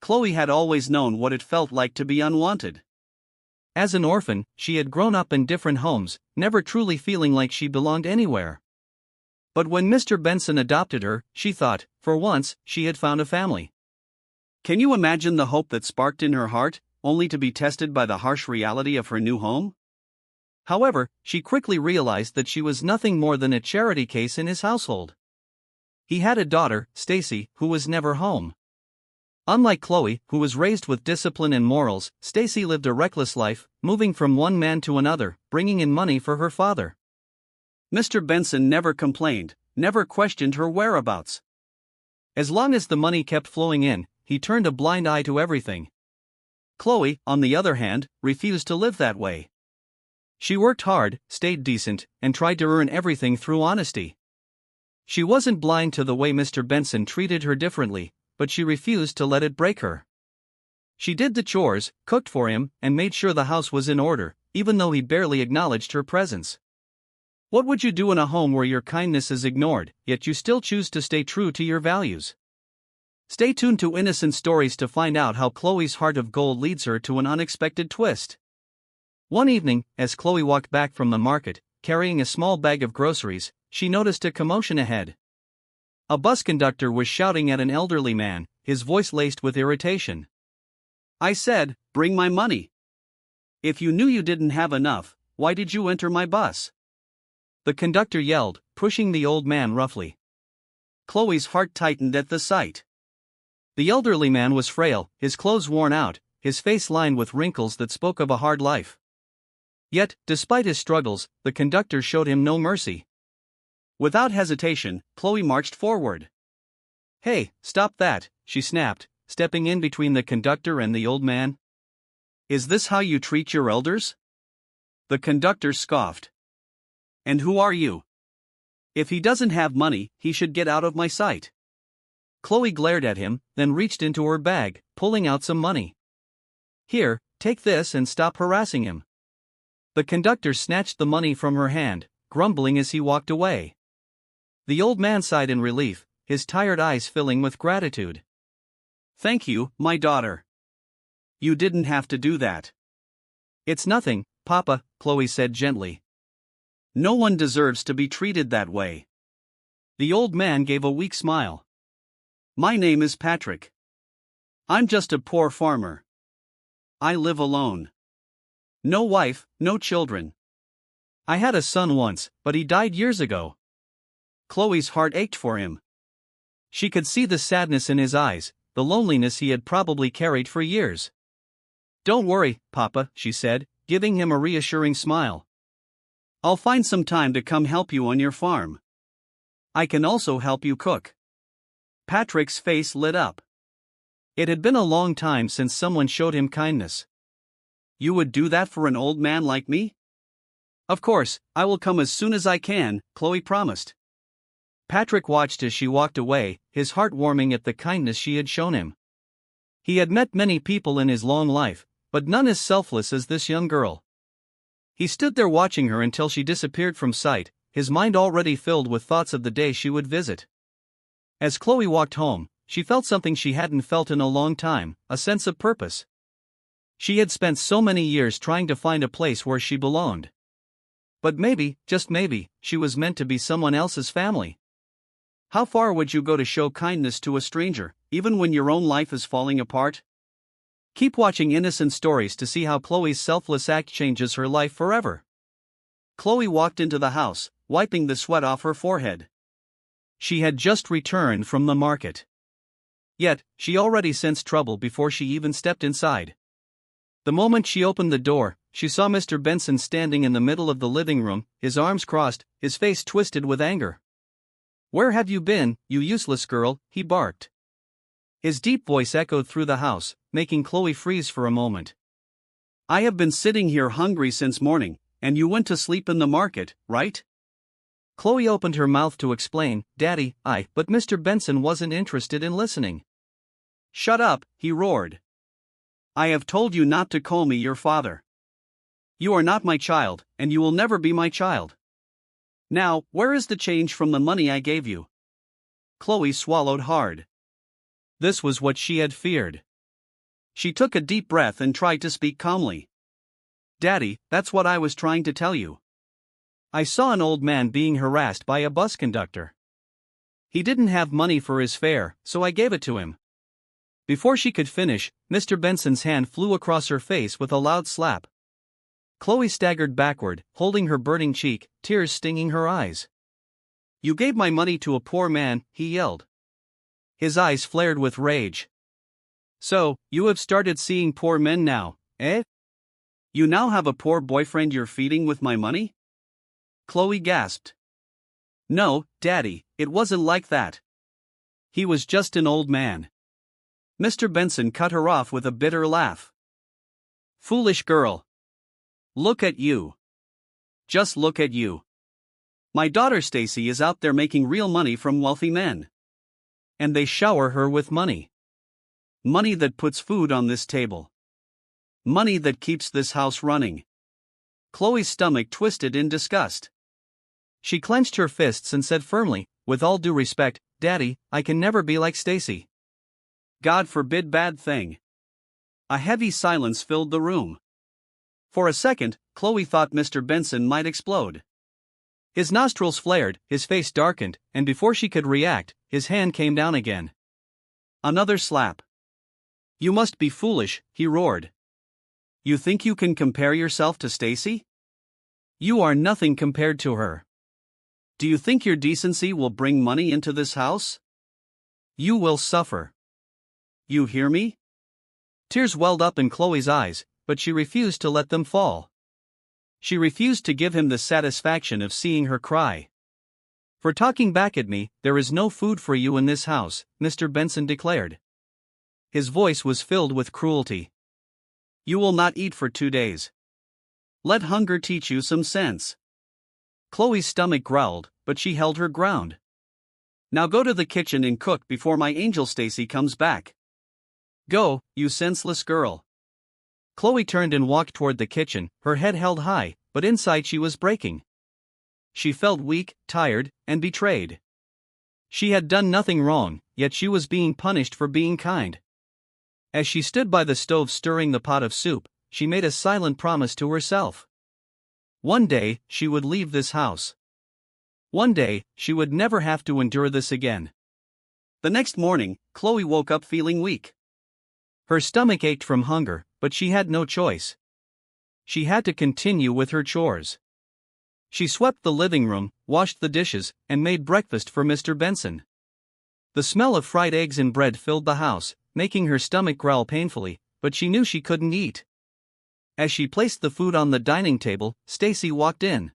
Kloe had always known what it felt like to be unwanted. As an orphan, she had grown up in different homes, never truly feeling like she belonged anywhere. But when Mr. Benson adopted her, she thought, for once, she had found a family. Can you imagine the hope that sparked in her heart, only to be tested by the harsh reality of her new home? However, she quickly realized that she was nothing more than a charity case in his household. He had a daughter, Stacy, who was never home. Unlike Kloe, who was raised with discipline and morals, Stacy lived a reckless life, moving from one man to another, bringing in money for her father. Mr. Benson never complained, never questioned her whereabouts. As long as the money kept flowing in, he turned a blind eye to everything. Kloe, on the other hand, refused to live that way. She worked hard, stayed decent, and tried to earn everything through honesty. She wasn't blind to the way Mr. Benson treated her differently, but she refused to let it break her. She did the chores, cooked for him, and made sure the house was in order, even though he barely acknowledged her presence. What would you do in a home where your kindness is ignored, yet you still choose to stay true to your values? Stay tuned to Innocent Stories to find out how Kloe's heart of gold leads her to an unexpected twist. One evening, as Kloe walked back from the market, carrying a small bag of groceries, she noticed a commotion ahead. A bus conductor was shouting at an elderly man, his voice laced with irritation. "I said, bring my money. If you knew you didn't have enough, why did you enter my bus?" The conductor yelled, pushing the old man roughly. Kloe's heart tightened at the sight. The elderly man was frail, his clothes worn out, his face lined with wrinkles that spoke of a hard life. Yet, despite his struggles, the conductor showed him no mercy. Without hesitation, Kloe marched forward. "Hey, stop that," she snapped, stepping in between the conductor and the old man. "Is this how you treat your elders?" The conductor scoffed. "And who are you? If he doesn't have money, he should get out of my sight." Kloe glared at him, then reached into her bag, pulling out some money. "Here, take this and stop harassing him." The conductor snatched the money from her hand, grumbling as he walked away. The old man sighed in relief, his tired eyes filling with gratitude. "Thank you, my daughter. You didn't have to do that." "It's nothing, Papa," Kloe said gently. "No one deserves to be treated that way." The old man gave a weak smile. "My name is Patrick. I'm just a poor farmer. I live alone. No wife, no children. I had a son once, but he died years ago." Kloe's heart ached for him. She could see the sadness in his eyes, the loneliness he had probably carried for years. "Don't worry, Papa," she said, giving him a reassuring smile. "I'll find some time to come help you on your farm. I can also help you cook." Patrick's face lit up. It had been a long time since someone showed him kindness. "You would do that for an old man like me?" "Of course, I will come as soon as I can," Kloe promised. Patrick watched as she walked away, his heart warming at the kindness she had shown him. He had met many people in his long life, but none as selfless as this young girl. He stood there watching her until she disappeared from sight, his mind already filled with thoughts of the day she would visit. As Kloe walked home, she felt something she hadn't felt in a long time, a sense of purpose. She had spent so many years trying to find a place where she belonged. But maybe, just maybe, she was meant to be someone else's family. How far would you go to show kindness to a stranger, even when your own life is falling apart? Keep watching Innocent Stories to see how Kloe's selfless act changes her life forever. Kloe walked into the house, wiping the sweat off her forehead. She had just returned from the market. Yet, she already sensed trouble before she even stepped inside. The moment she opened the door, she saw Mr. Benson standing in the middle of the living room, his arms crossed, his face twisted with anger. "Where have you been, you useless girl?" he barked. His deep voice echoed through the house, making Kloe freeze for a moment. "I have been sitting here hungry since morning, and you went to sleep in the market, right?" Kloe opened her mouth to explain, "Daddy, but Mr. Benson wasn't interested in listening." "Shut up," he roared. "I have told you not to call me your father. You are not my child, and you will never be my child. Now, where is the change from the money I gave you?" Kloe swallowed hard. This was what she had feared. She took a deep breath and tried to speak calmly. Daddy, that's what I was trying to tell you. I saw an old man being harassed by a bus conductor. He didn't have money for his fare, so I gave it to him. Before she could finish, Mr. Benson's hand flew across her face with a loud slap. Kloe staggered backward, holding her burning cheek, tears stinging her eyes. You gave my money to a poor man, he yelled. His eyes flared with rage. So, you have started seeing poor men now, eh? You now have a poor boyfriend you're feeding with my money? Kloe gasped. No, Daddy, it wasn't like that. He was just an old man. Mr. Benson cut her off with a bitter laugh. Foolish girl. Look at you. Just look at you. My daughter Stacy is out there making real money from wealthy men. And they shower her with money. Money that puts food on this table. Money that keeps this house running. Chloe's stomach twisted in disgust. She clenched her fists and said firmly, with all due respect, Daddy, I can never be like Stacy. God forbid bad thing. A heavy silence filled the room. For a second, Kloe thought Mr. Benson might explode. His nostrils flared, his face darkened, and before she could react, his hand came down again. Another slap. You must be foolish, he roared. You think you can compare yourself to Stacy? You are nothing compared to her. Do you think your decency will bring money into this house? You will suffer. You hear me? Tears welled up in Chloe's eyes, but she refused to let them fall. She refused to give him the satisfaction of seeing her cry. For talking back at me, there is no food for you in this house, Mr. Benson declared. His voice was filled with cruelty. You will not eat for 2 days. Let hunger teach you some sense. Chloe's stomach growled, but she held her ground. Now go to the kitchen and cook before my angel Stacy comes back. Go, you senseless girl. Kloe turned and walked toward the kitchen, her head held high, but inside she was breaking. She felt weak, tired, and betrayed. She had done nothing wrong, yet she was being punished for being kind. As she stood by the stove stirring the pot of soup, she made a silent promise to herself. One day, she would leave this house. One day, she would never have to endure this again. The next morning, Kloe woke up feeling weak. Her stomach ached from hunger, but she had no choice. She had to continue with her chores. She swept the living room, washed the dishes, and made breakfast for Mr. Benson. The smell of fried eggs and bread filled the house, making her stomach growl painfully, but she knew she couldn't eat. As she placed the food on the dining table, Stacy walked in.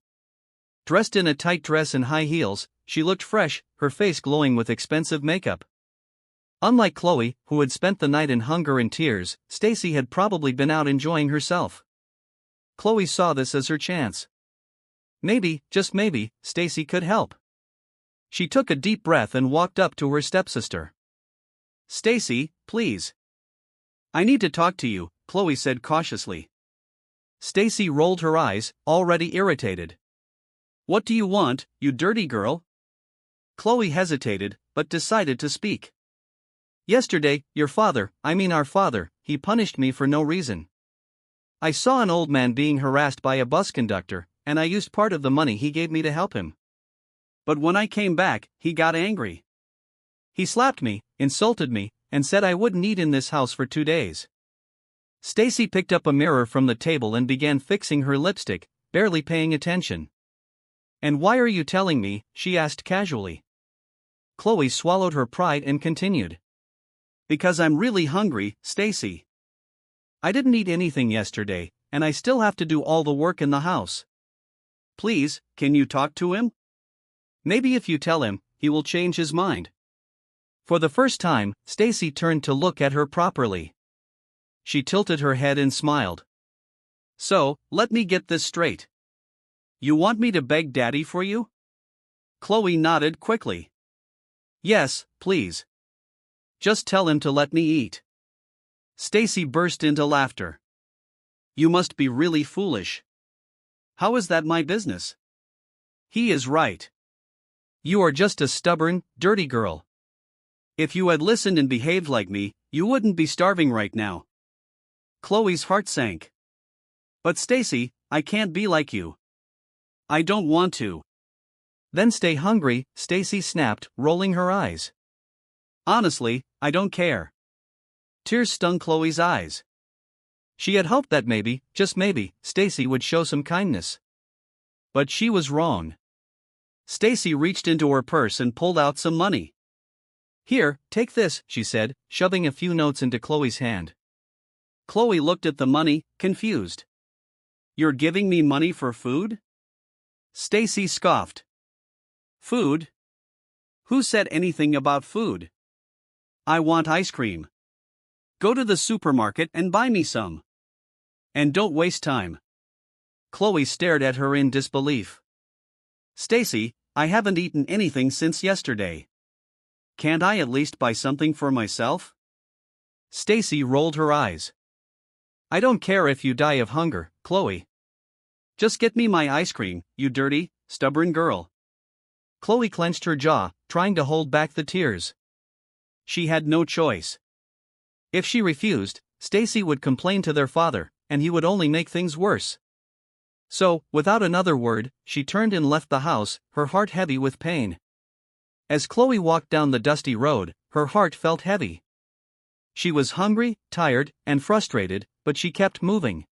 Dressed in a tight dress and high heels, she looked fresh, her face glowing with expensive makeup. Unlike Kloe, who had spent the night in hunger and tears, Stacy had probably been out enjoying herself. Kloe saw this as her chance. Maybe, just maybe, Stacy could help. She took a deep breath and walked up to her stepsister. Stacy, please. I need to talk to you, Kloe said cautiously. Stacy rolled her eyes, already irritated. What do you want, you dirty girl? Kloe hesitated, but decided to speak. Yesterday, our father, he punished me for no reason. I saw an old man being harassed by a bus conductor, and I used part of the money he gave me to help him. But when I came back, he got angry. He slapped me, insulted me, and said I wouldn't eat in this house for 2 days. Stacy picked up a mirror from the table and began fixing her lipstick, barely paying attention. And why are you telling me? She asked casually. Kloe swallowed her pride and continued. Because I'm really hungry, Stacy. I didn't eat anything yesterday, and I still have to do all the work in the house. Please, can you talk to him? Maybe if you tell him, he will change his mind. For the first time, Stacy turned to look at her properly. She tilted her head and smiled. So, let me get this straight. You want me to beg Daddy for you? Kloe nodded quickly. Yes, please. Just tell him to let me eat. Stacy burst into laughter. You must be really foolish. How is that my business? He is right. You are just a stubborn, dirty girl. If you had listened and behaved like me, you wouldn't be starving right now. Chloe's heart sank. But Stacy, I can't be like you. I don't want to. Then stay hungry, Stacy snapped, rolling her eyes. Honestly, I don't care. Tears stung Chloe's eyes. She had hoped that maybe, just maybe, Stacy would show some kindness. But she was wrong. Stacy reached into her purse and pulled out some money. Here, take this, she said, shoving a few notes into Chloe's hand. Chloe looked at the money, confused. You're giving me money for food? Stacy scoffed. Food? Who said anything about food? I want ice cream. Go to the supermarket and buy me some. And don't waste time. Chloe stared at her in disbelief. Stacy, I haven't eaten anything since yesterday. Can't I at least buy something for myself? Stacy rolled her eyes. I don't care if you die of hunger, Chloe. Just get me my ice cream, you dirty, stubborn girl. Chloe clenched her jaw, trying to hold back the tears. She had no choice. If she refused, Stacy would complain to their father, and he would only make things worse. So, without another word, she turned and left the house, her heart heavy with pain. As Chloe walked down the dusty road, her heart felt heavy. She was hungry, tired, and frustrated, but she kept moving.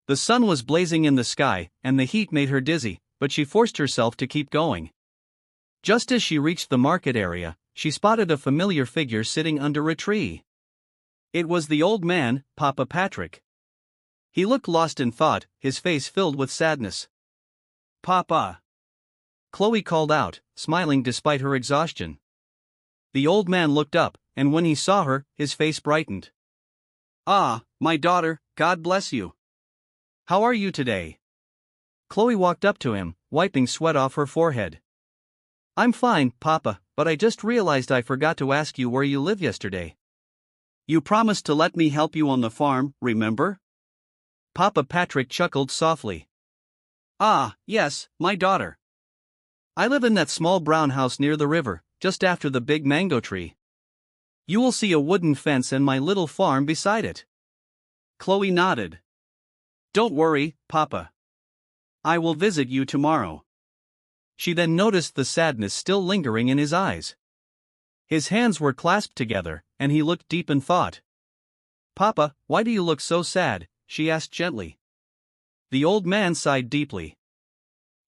The sun was blazing in the sky, and the heat made her dizzy, but she forced herself to keep going. Just as she reached the market area, she spotted a familiar figure sitting under a tree. It was the old man, Papa Patrick. He looked lost in thought, his face filled with sadness. Papa! Chloe called out, smiling despite her exhaustion. The old man looked up, and when he saw her, his face brightened. Ah, my daughter, God bless you. How are you today? Chloe walked up to him, wiping sweat off her forehead. I'm fine, Papa, but I just realized I forgot to ask you where you lived yesterday. You promised to let me help you on the farm, remember? Papa Patrick chuckled softly. Ah, yes, my daughter. I live in that small brown house near the river, just after the big mango tree. You will see a wooden fence and my little farm beside it. Chloe nodded. Don't worry, Papa. I will visit you tomorrow. She then noticed the sadness still lingering in his eyes. His hands were clasped together, and he looked deep in thought. Papa, why do you look so sad? She asked gently. The old man sighed deeply.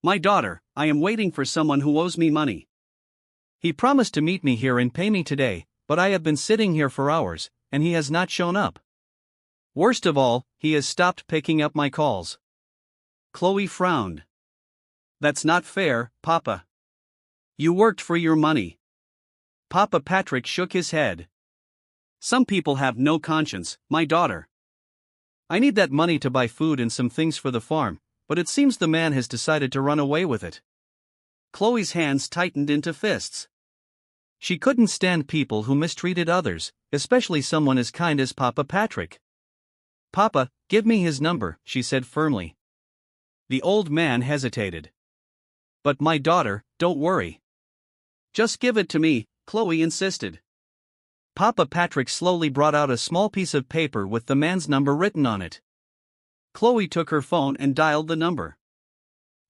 My daughter, I am waiting for someone who owes me money. He promised to meet me here and pay me today, but I have been sitting here for hours, and he has not shown up. Worst of all, he has stopped picking up my calls. Chloe frowned. That's not fair, Papa. You worked for your money. Papa Patrick shook his head. Some people have no conscience, my daughter. I need that money to buy food and some things for the farm, but it seems the man has decided to run away with it. Chloe's hands tightened into fists. She couldn't stand people who mistreated others, especially someone as kind as Papa Patrick. Papa, give me his number, she said firmly. The old man hesitated. But my daughter, don't worry. Just give it to me, Chloe insisted. Papa Patrick slowly brought out a small piece of paper with the man's number written on it. Chloe took her phone and dialed the number.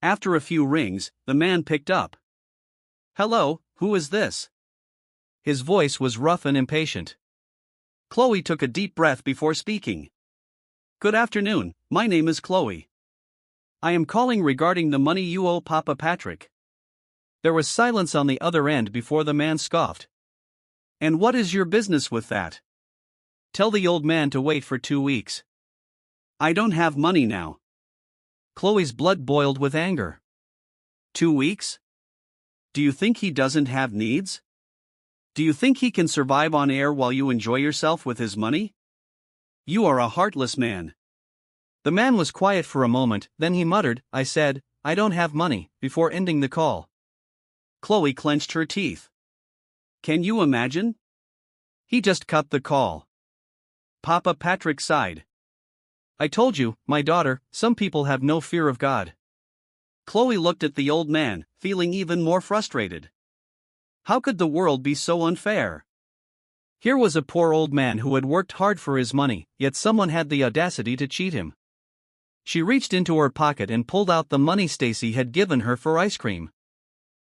After a few rings, the man picked up. Hello, who is this? His voice was rough and impatient. Chloe took a deep breath before speaking. Good afternoon, my name is Chloe. I am calling regarding the money you owe Papa Patrick. There was silence on the other end before the man scoffed. And what is your business with that? Tell the old man to wait for 2 weeks. I don't have money now. Chloe's blood boiled with anger. 2 weeks? Do you think he doesn't have needs? Do you think he can survive on air while you enjoy yourself with his money? You are a heartless man. The man was quiet for a moment, then he muttered, I said, I don't have money, before ending the call. Chloe clenched her teeth. Can you imagine? He just cut the call. Papa Patrick sighed. I told you, my daughter, some people have no fear of God. Chloe looked at the old man, feeling even more frustrated. How could the world be so unfair? Here was a poor old man who had worked hard for his money, yet someone had the audacity to cheat him. She reached into her pocket and pulled out the money Stacy had given her for ice cream.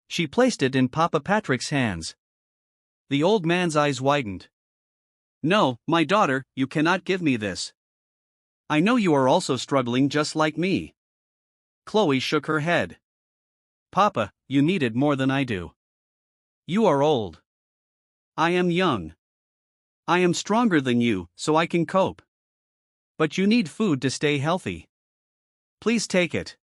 She placed it in Papa Patrick's hands. The old man's eyes widened. "No, my daughter, you cannot give me this. I know you are also struggling just like me." Kloe shook her head. "Papa, you need it more than I do. You are old. I am young. I am stronger than you, so I can cope. But you need food to stay healthy. Please take it."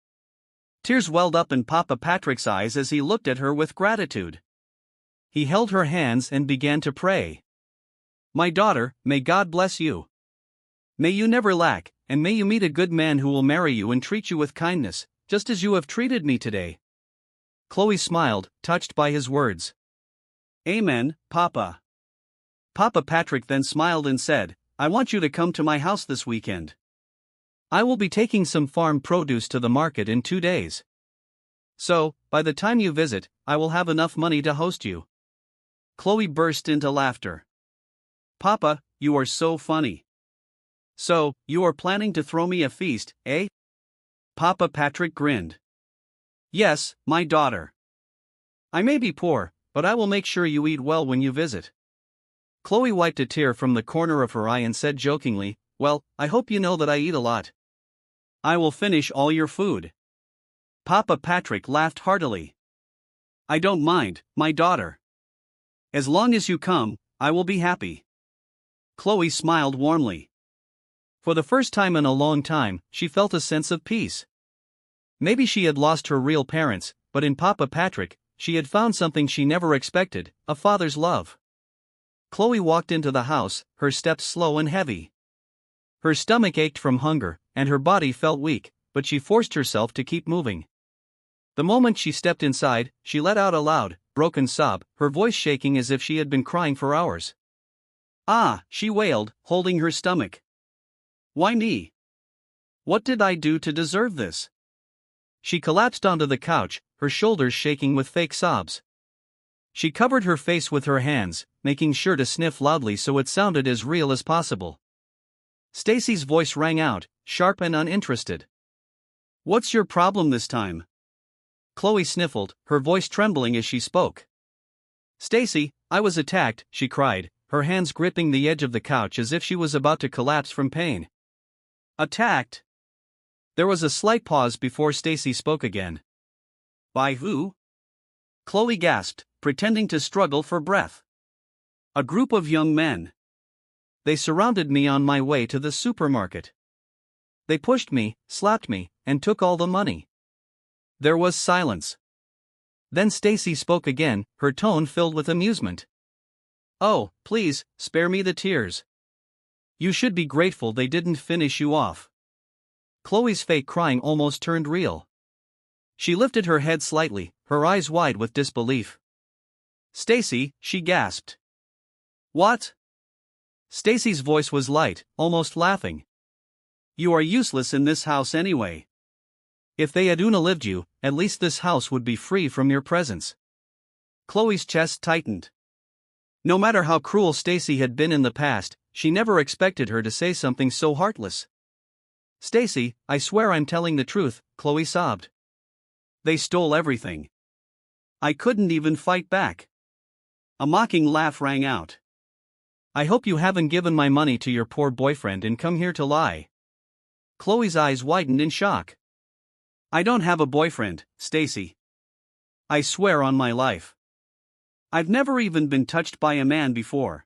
Tears welled up in Papa Patrick's eyes as he looked at her with gratitude. He held her hands and began to pray. "My daughter, may God bless you. May you never lack, and may you meet a good man who will marry you and treat you with kindness, just as you have treated me today." Kloe smiled, touched by his words. "Amen, Papa." Papa Patrick then smiled and said, "I want you to come to my house this weekend. I will be taking some farm produce to the market in 2 days. So, by the time you visit, I will have enough money to host you." Kloe burst into laughter. "Papa, you are so funny. So, you are planning to throw me a feast, eh?" Papa Patrick grinned. "Yes, my daughter. I may be poor, but I will make sure you eat well when you visit." Kloe wiped a tear from the corner of her eye and said jokingly, "Well, I hope you know that I eat a lot. I will finish all your food." Papa Patrick laughed heartily. "I don't mind, my daughter. As long as you come, I will be happy." Kloe smiled warmly. For the first time in a long time, she felt a sense of peace. Maybe she had lost her real parents, but in Papa Patrick, she had found something she never expected, a father's love. Kloe walked into the house, her steps slow and heavy. Her stomach ached from hunger, and her body felt weak, but she forced herself to keep moving. The moment she stepped inside, she let out a loud, broken sob, her voice shaking as if she had been crying for hours. "Ah," she wailed, holding her stomach. "Why me? What did I do to deserve this?" She collapsed onto the couch, her shoulders shaking with fake sobs. She covered her face with her hands, making sure to sniff loudly so it sounded as real as possible. Stacy's voice rang out, sharp and uninterested. "What's your problem this time?" Kloe sniffled, her voice trembling as she spoke. "Stacy, I was attacked," she cried, her hands gripping the edge of the couch as if she was about to collapse from pain. "Attacked?" There was a slight pause before Stacy spoke again. "By who?" Kloe gasped, pretending to struggle for breath. "A group of young men. They surrounded me on my way to the supermarket. They pushed me, slapped me, and took all the money." There was silence. Then Stacy spoke again, her tone filled with amusement. "Oh, please, spare me the tears. You should be grateful they didn't finish you off." Chloe's fake crying almost turned real. She lifted her head slightly, her eyes wide with disbelief. "Stacy," she gasped. "What?" Stacy's voice was light, almost laughing. "You are useless in this house anyway. If they had unalived you, at least this house would be free from your presence." Chloe's chest tightened. No matter how cruel Stacy had been in the past, she never expected her to say something so heartless. "Stacy, I swear I'm telling the truth," Kloe sobbed. "They stole everything. I couldn't even fight back." A mocking laugh rang out. "I hope you haven't given my money to your poor boyfriend and come here to lie." Chloe's eyes widened in shock. "I don't have a boyfriend, Stacy. I swear on my life. I've never even been touched by a man before."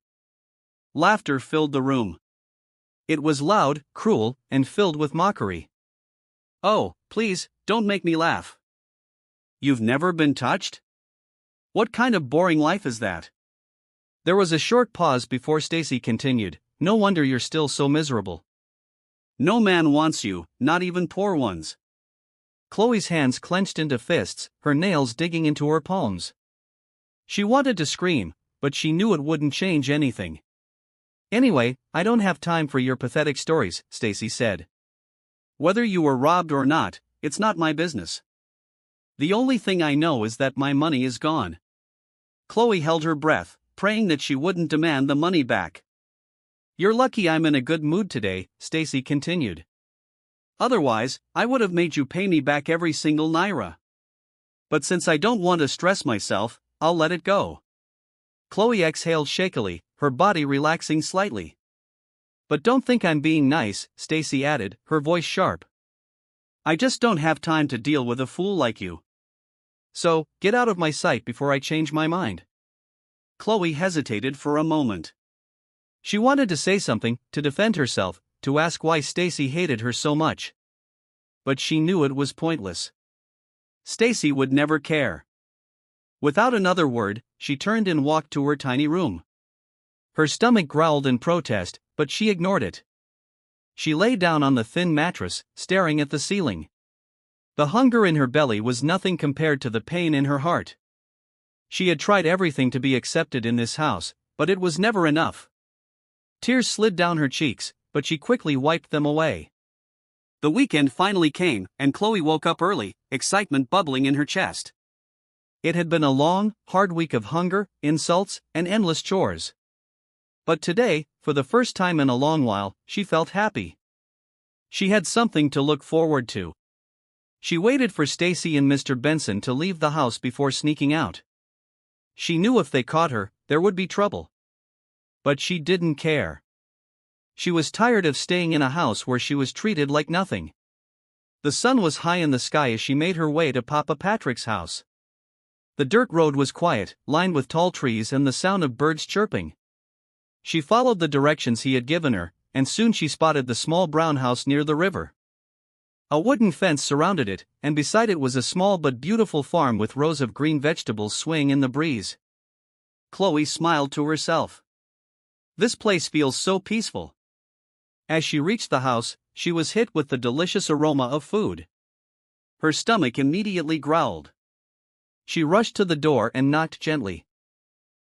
Laughter filled the room. It was loud, cruel, and filled with mockery. "Oh, please, don't make me laugh. You've never been touched? What kind of boring life is that?" There was a short pause before Stacy continued, "No wonder you're still so miserable. No man wants you, not even poor ones." Chloe's hands clenched into fists, her nails digging into her palms. She wanted to scream, but she knew it wouldn't change anything. "Anyway, I don't have time for your pathetic stories," Stacy said. "Whether you were robbed or not, it's not my business. The only thing I know is that my money is gone." Kloe held her breath, praying that she wouldn't demand the money back. "You're lucky I'm in a good mood today," Stacy continued. "Otherwise, I would have made you pay me back every single naira. But since I don't want to stress myself, I'll let it go." Kloe exhaled shakily, her body relaxing slightly. "But don't think I'm being nice," Stacy added, her voice sharp. "I just don't have time to deal with a fool like you. So, get out of my sight before I change my mind." Kloe hesitated for a moment. She wanted to say something, to defend herself, to ask why Stacy hated her so much. But she knew it was pointless. Stacy would never care. Without another word, she turned and walked to her tiny room. Her stomach growled in protest, but she ignored it. She lay down on the thin mattress, staring at the ceiling. The hunger in her belly was nothing compared to the pain in her heart. She had tried everything to be accepted in this house, but it was never enough. Tears slid down her cheeks, but she quickly wiped them away. The weekend finally came, and Kloe woke up early, excitement bubbling in her chest. It had been a long, hard week of hunger, insults, and endless chores. But today, for the first time in a long while, she felt happy. She had something to look forward to. She waited for Stacy and Mr. Benson to leave the house before sneaking out. She knew if they caught her, there would be trouble. But she didn't care. She was tired of staying in a house where she was treated like nothing. The sun was high in the sky as she made her way to Papa Patrick's house. The dirt road was quiet, lined with tall trees and the sound of birds chirping. She followed the directions he had given her, and soon she spotted the small brown house near the river. A wooden fence surrounded it, and beside it was a small but beautiful farm with rows of green vegetables swaying in the breeze. Kloe smiled to herself. "This place feels so peaceful." As she reached the house, she was hit with the delicious aroma of food. Her stomach immediately growled. She rushed to the door and knocked gently.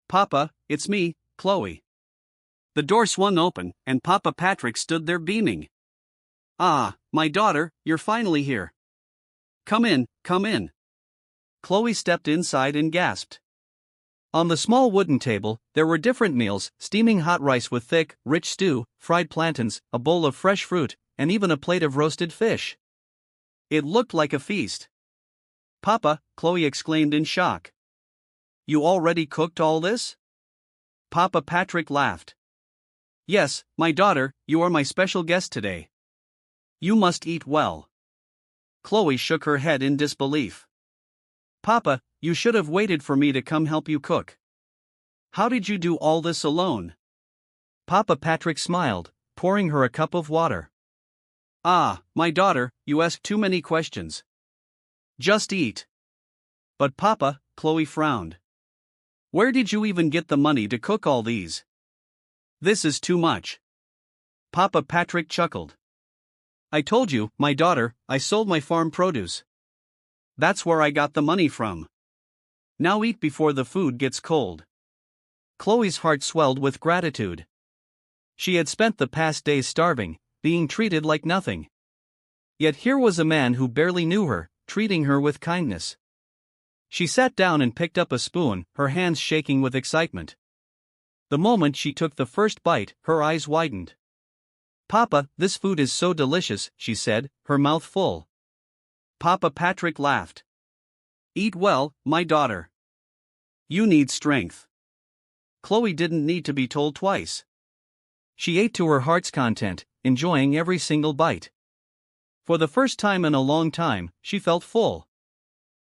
"Papa, it's me, Kloe." The door swung open, and Papa Patrick stood there beaming. "Ah, my daughter, you're finally here. Come in, come in." Kloe stepped inside and gasped. On the small wooden table, there were different meals, steaming hot rice with thick, rich stew, fried plantains, a bowl of fresh fruit, and even a plate of roasted fish. It looked like a feast. "Papa," Kloe exclaimed in shock. "You already cooked all this?" Papa Patrick laughed. "Yes, my daughter, you are my special guest today. You must eat well." Kloe shook her head in disbelief. "Papa, you should have waited for me to come help you cook. How did you do all this alone?" Papa Patrick smiled, pouring her a cup of water. "Ah, my daughter, you ask too many questions. Just eat." "But Papa," Kloe frowned. "Where did you even get the money to cook all these? This is too much." Papa Patrick chuckled. "I told you, my daughter, I sold my farm produce. That's where I got the money from. Now eat before the food gets cold." Kloe's heart swelled with gratitude. She had spent the past days starving, being treated like nothing. Yet here was a man who barely knew her, treating her with kindness. She sat down and picked up a spoon, her hands shaking with excitement. The moment she took the first bite, her eyes widened. "Papa, this food is so delicious," she said, her mouth full. Papa Patrick laughed. "Eat well, my daughter. You need strength." Kloe didn't need to be told twice. She ate to her heart's content, enjoying every single bite. For the first time in a long time, she felt full.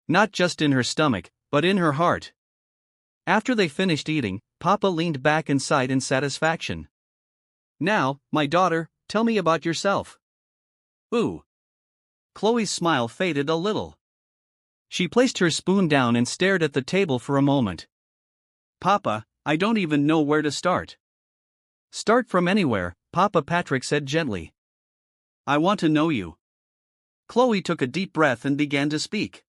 Not just in her stomach, but in her heart. After they finished eating, Papa leaned back and sighed in satisfaction. "Now, my daughter, tell me about yourself." "Ooh." Kloe's smile faded a little. She placed her spoon down and stared at the table for a moment. "Papa, I don't even know where to start." "Start from anywhere," Papa Patrick said gently. "I want to know you." Kloe took a deep breath and began to speak.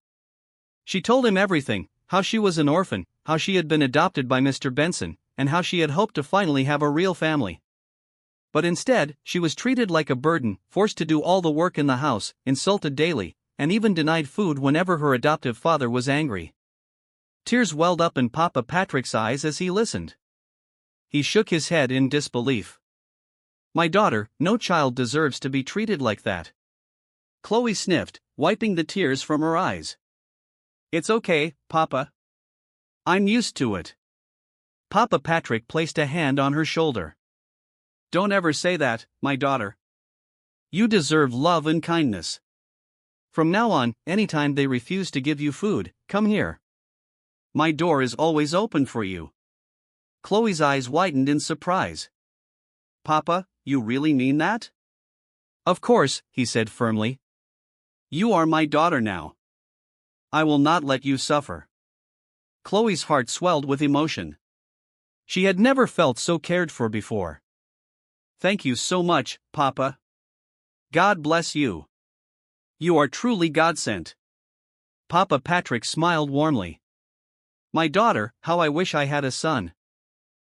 She told him everything, how she was an orphan, how she had been adopted by Mr. Benson, and how she had hoped to finally have a real family. But instead, she was treated like a burden, forced to do all the work in the house, insulted daily, and even denied food whenever her adoptive father was angry. Tears welled up in Papa Patrick's eyes as he listened. He shook his head in disbelief. My daughter, no child deserves to be treated like that. Kloe sniffed, wiping the tears from her eyes. It's okay, Papa. I'm used to it. Papa Patrick placed a hand on her shoulder. Don't ever say that, my daughter. You deserve love and kindness. From now on, anytime they refuse to give you food, come here. My door is always open for you. Kloe's eyes widened in surprise. Papa, you really mean that? Of course, he said firmly. You are my daughter now. I will not let you suffer. Kloe's heart swelled with emotion. She had never felt so cared for before. Thank you so much, Papa. God bless you. You are truly God-sent. Papa Patrick smiled warmly. My daughter, how I wish I had a son.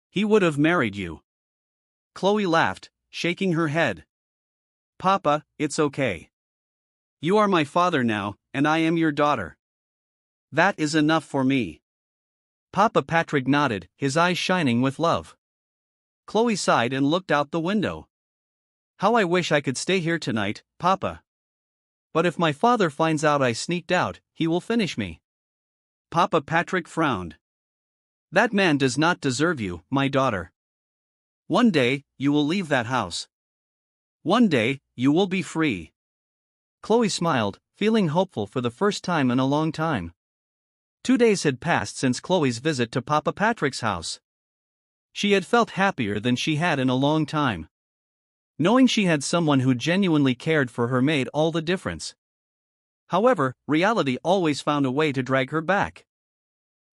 He would have married you. Kloe laughed, shaking her head. Papa, it's okay. You are my father now, and I am your daughter. That is enough for me. Papa Patrick nodded, his eyes shining with love. Kloe sighed and looked out the window. How I wish I could stay here tonight, Papa. But if my father finds out I sneaked out, he will finish me. Papa Patrick frowned. That man does not deserve you, my daughter. One day, you will leave that house. One day, you will be free. Kloe smiled, feeling hopeful for the first time in a long time. 2 days had passed since Kloe's visit to Papa Patrick's house. She had felt happier than she had in a long time. Knowing she had someone who genuinely cared for her made all the difference. However, reality always found a way to drag her back.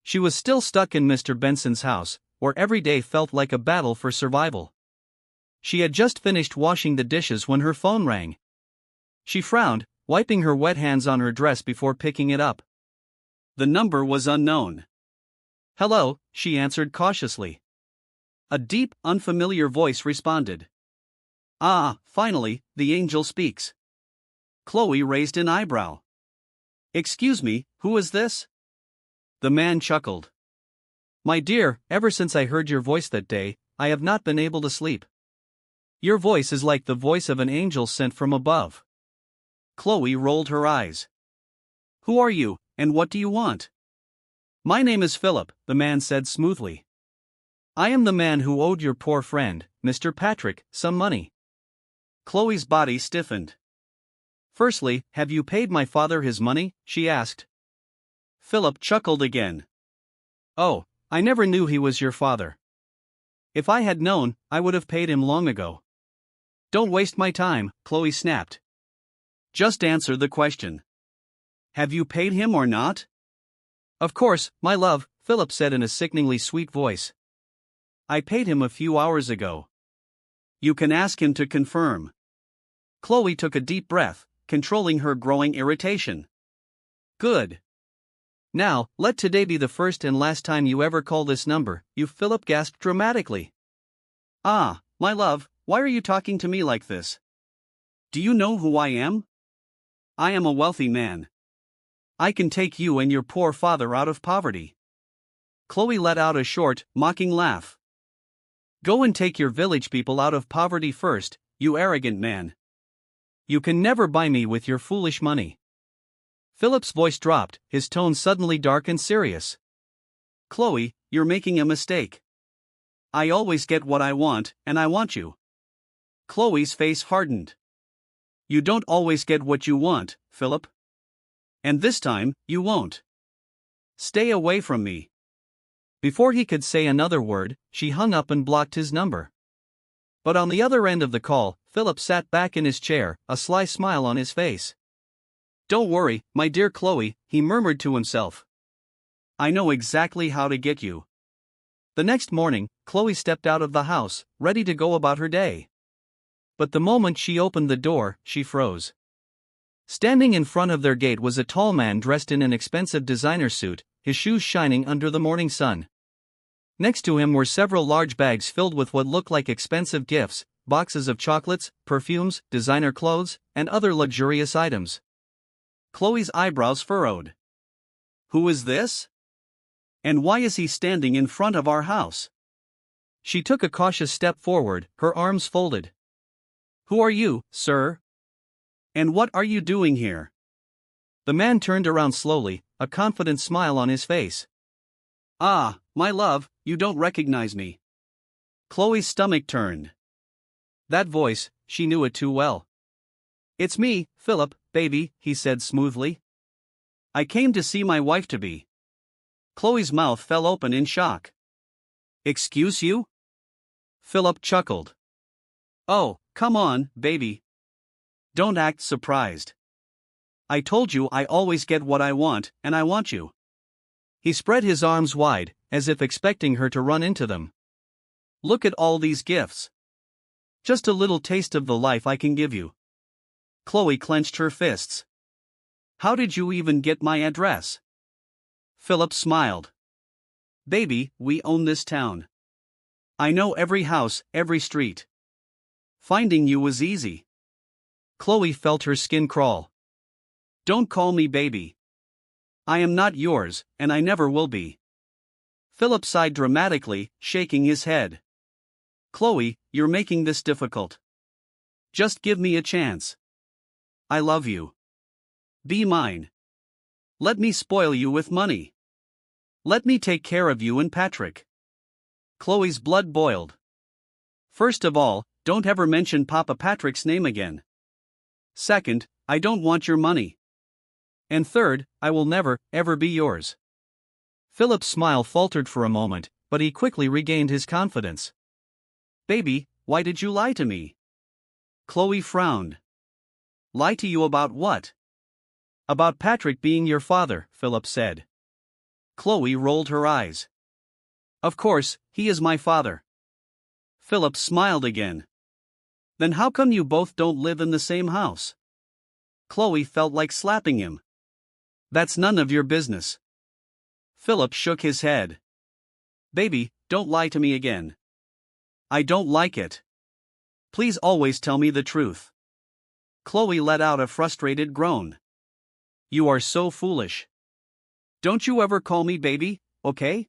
She was still stuck in Mr. Benson's house, where every day felt like a battle for survival. She had just finished washing the dishes when her phone rang. She frowned, wiping her wet hands on her dress before picking it up. The number was unknown. Hello, she answered cautiously. A deep, unfamiliar voice responded. Ah, finally, the angel speaks. Kloe raised an eyebrow. Excuse me, who is this? The man chuckled. My dear, ever since I heard your voice that day, I have not been able to sleep. Your voice is like the voice of an angel sent from above. Kloe rolled her eyes. Who are you, and what do you want? My name is Philip, the man said smoothly. I am the man who owed your poor friend, Mr. Patrick, some money. Kloe's body stiffened. Firstly, have you paid my father his money? She asked. Philip chuckled again. Oh, I never knew he was your father. If I had known, I would have paid him long ago. Don't waste my time, Kloe snapped. Just answer the question. Have you paid him or not? Of course, my love, Philip said in a sickeningly sweet voice. I paid him a few hours ago. You can ask him to confirm. Kloe took a deep breath, controlling her growing irritation. Good. Now, let today be the first and last time you ever call this number, you Philip gasped dramatically. Ah, my love, why are you talking to me like this? Do you know who I am? I am a wealthy man. I can take you and your poor father out of poverty. Kloe let out a short, mocking laugh. Go and take your village people out of poverty first, you arrogant man. You can never buy me with your foolish money. Philip's voice dropped, his tone suddenly dark and serious. Kloe, you're making a mistake. I always get what I want, and I want you. Kloe's face hardened. You don't always get what you want, Philip. And this time, you won't. Stay away from me. Before he could say another word, she hung up and blocked his number. But on the other end of the call, Philip sat back in his chair, a sly smile on his face. Don't worry, my dear Kloe, he murmured to himself. I know exactly how to get you. The next morning, Kloe stepped out of the house, ready to go about her day. But the moment she opened the door, she froze. Standing in front of their gate was a tall man dressed in an expensive designer suit, his shoes shining under the morning sun. Next to him were several large bags filled with what looked like expensive gifts, boxes of chocolates, perfumes, designer clothes, and other luxurious items. Kloe's eyebrows furrowed. Who is this? And why is he standing in front of our house? She took a cautious step forward, her arms folded. Who are you, sir? And what are you doing here? The man turned around slowly, a confident smile on his face. Ah, my love, you don't recognize me. Chloe's stomach turned. That voice, she knew it too well. It's me, Philip, baby, he said smoothly. I came to see my wife-to-be. Chloe's mouth fell open in shock. Excuse you? Philip chuckled. Oh, come on, baby. Don't act surprised. I told you I always get what I want, and I want you. He spread his arms wide, as if expecting her to run into them. Look at all these gifts. Just a little taste of the life I can give you. Chloe clenched her fists. How did you even get my address? Philip smiled. Baby, we own this town. I know every house, every street. Finding you was easy. Chloe felt her skin crawl. Don't call me baby. I am not yours, and I never will be. Philip sighed dramatically, shaking his head. Chloe, you're making this difficult. Just give me a chance. I love you. Be mine. Let me spoil you with money. Let me take care of you and Patrick. Chloe's blood boiled. First of all, don't ever mention Papa Patrick's name again. Second, I don't want your money. And third, I will never, ever be yours. Philip's smile faltered for a moment, but he quickly regained his confidence. Baby, why did you lie to me? Chloe frowned. Lie to you about what? About Patrick being your father, Philip said. Chloe rolled her eyes. Of course, he is my father. Philip smiled again. Then how come you both don't live in the same house? Chloe felt like slapping him. That's none of your business. Philip shook his head. Baby, don't lie to me again. I don't like it. Please always tell me the truth. Chloe let out a frustrated groan. You are so foolish. Don't you ever call me baby, okay?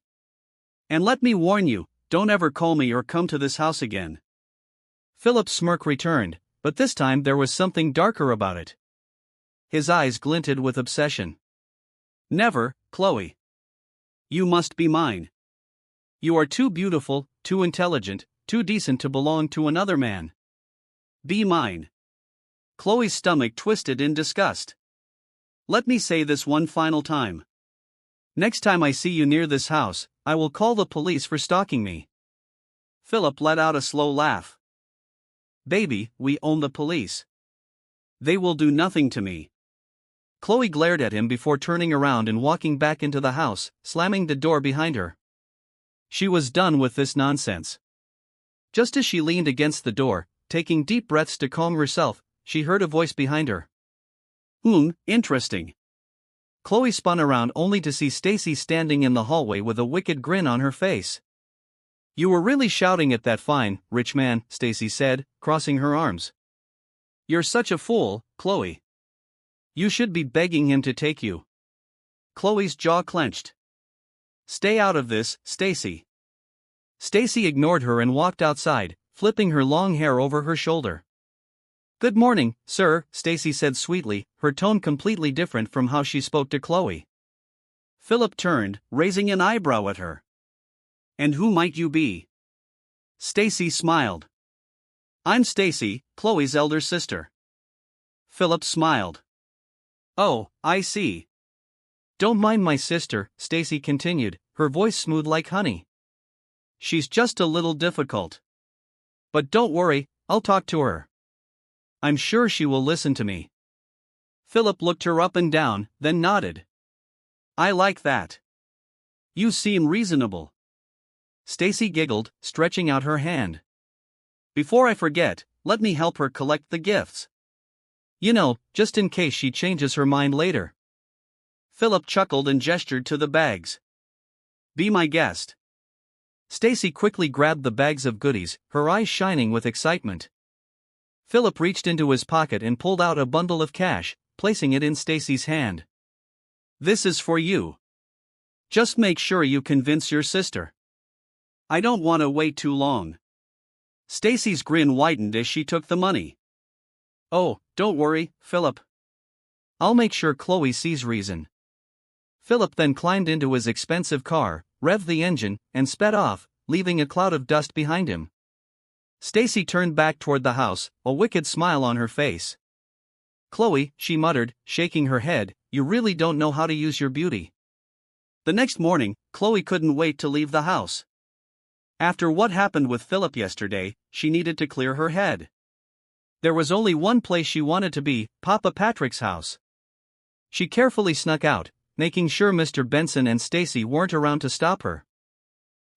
And let me warn you, don't ever call me or come to this house again. Philip's smirk returned, but this time there was something darker about it. His eyes glinted with obsession. Never, Chloe. You must be mine. You are too beautiful, too intelligent, too decent to belong to another man. Be mine. Chloe's stomach twisted in disgust. Let me say this one final time. Next time I see you near this house, I will call the police for stalking me. Philip let out a slow laugh. Baby, we own the police. They will do nothing to me. Chloe glared at him before turning around and walking back into the house, slamming the door behind her. She was done with this nonsense. Just as she leaned against the door, taking deep breaths to calm herself, she heard a voice behind her. Interesting. Chloe spun around only to see Stacy standing in the hallway with a wicked grin on her face. You were really shouting at that fine, rich man, Stacy said, crossing her arms. You're such a fool, Chloe. You should be begging him to take you. Chloe's jaw clenched. Stay out of this, Stacy. Stacy ignored her and walked outside, flipping her long hair over her shoulder. Good morning, sir, Stacy said sweetly, her tone completely different from how she spoke to Chloe. Philip turned, raising an eyebrow at her. And who might you be? Stacy smiled. I'm Stacy, Chloe's elder sister. Philip smiled. Oh, I see. Don't mind my sister, Stacy continued, her voice smooth like honey. She's just a little difficult. But don't worry, I'll talk to her. I'm sure she will listen to me. Philip looked her up and down, then nodded. I like that. You seem reasonable. Stacy giggled, stretching out her hand. Before I forget, let me help her collect the gifts. You know, just in case she changes her mind later. Philip chuckled and gestured to the bags. Be my guest. Stacy quickly grabbed the bags of goodies, her eyes shining with excitement. Philip reached into his pocket and pulled out a bundle of cash, placing it in Stacy's hand. This is for you. Just make sure you convince your sister. I don't want to wait too long. Stacy's grin widened as she took the money. Oh, don't worry, Philip. I'll make sure Kloe sees reason. Philip then climbed into his expensive car, revved the engine, and sped off, leaving a cloud of dust behind him. Stacy turned back toward the house, a wicked smile on her face. Kloe, she muttered, shaking her head, you really don't know how to use your beauty. The next morning, Kloe couldn't wait to leave the house. After what happened with Philip yesterday, she needed to clear her head. There was only one place she wanted to be, Papa Patrick's house. She carefully snuck out, making sure Mr. Benson and Stacy weren't around to stop her.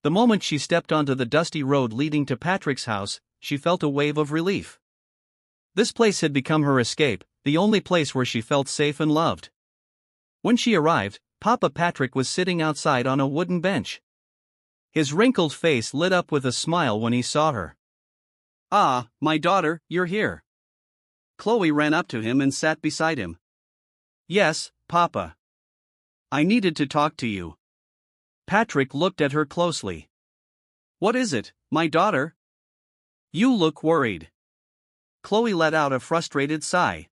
The moment she stepped onto the dusty road leading to Patrick's house, she felt a wave of relief. This place had become her escape, the only place where she felt safe and loved. When she arrived, Papa Patrick was sitting outside on a wooden bench. His wrinkled face lit up with a smile when he saw her. Ah, my daughter, you're here. Kloe ran up to him and sat beside him. Yes, Papa. I needed to talk to you. Patrick looked at her closely. What is it, my daughter? You look worried. Kloe let out a frustrated sigh.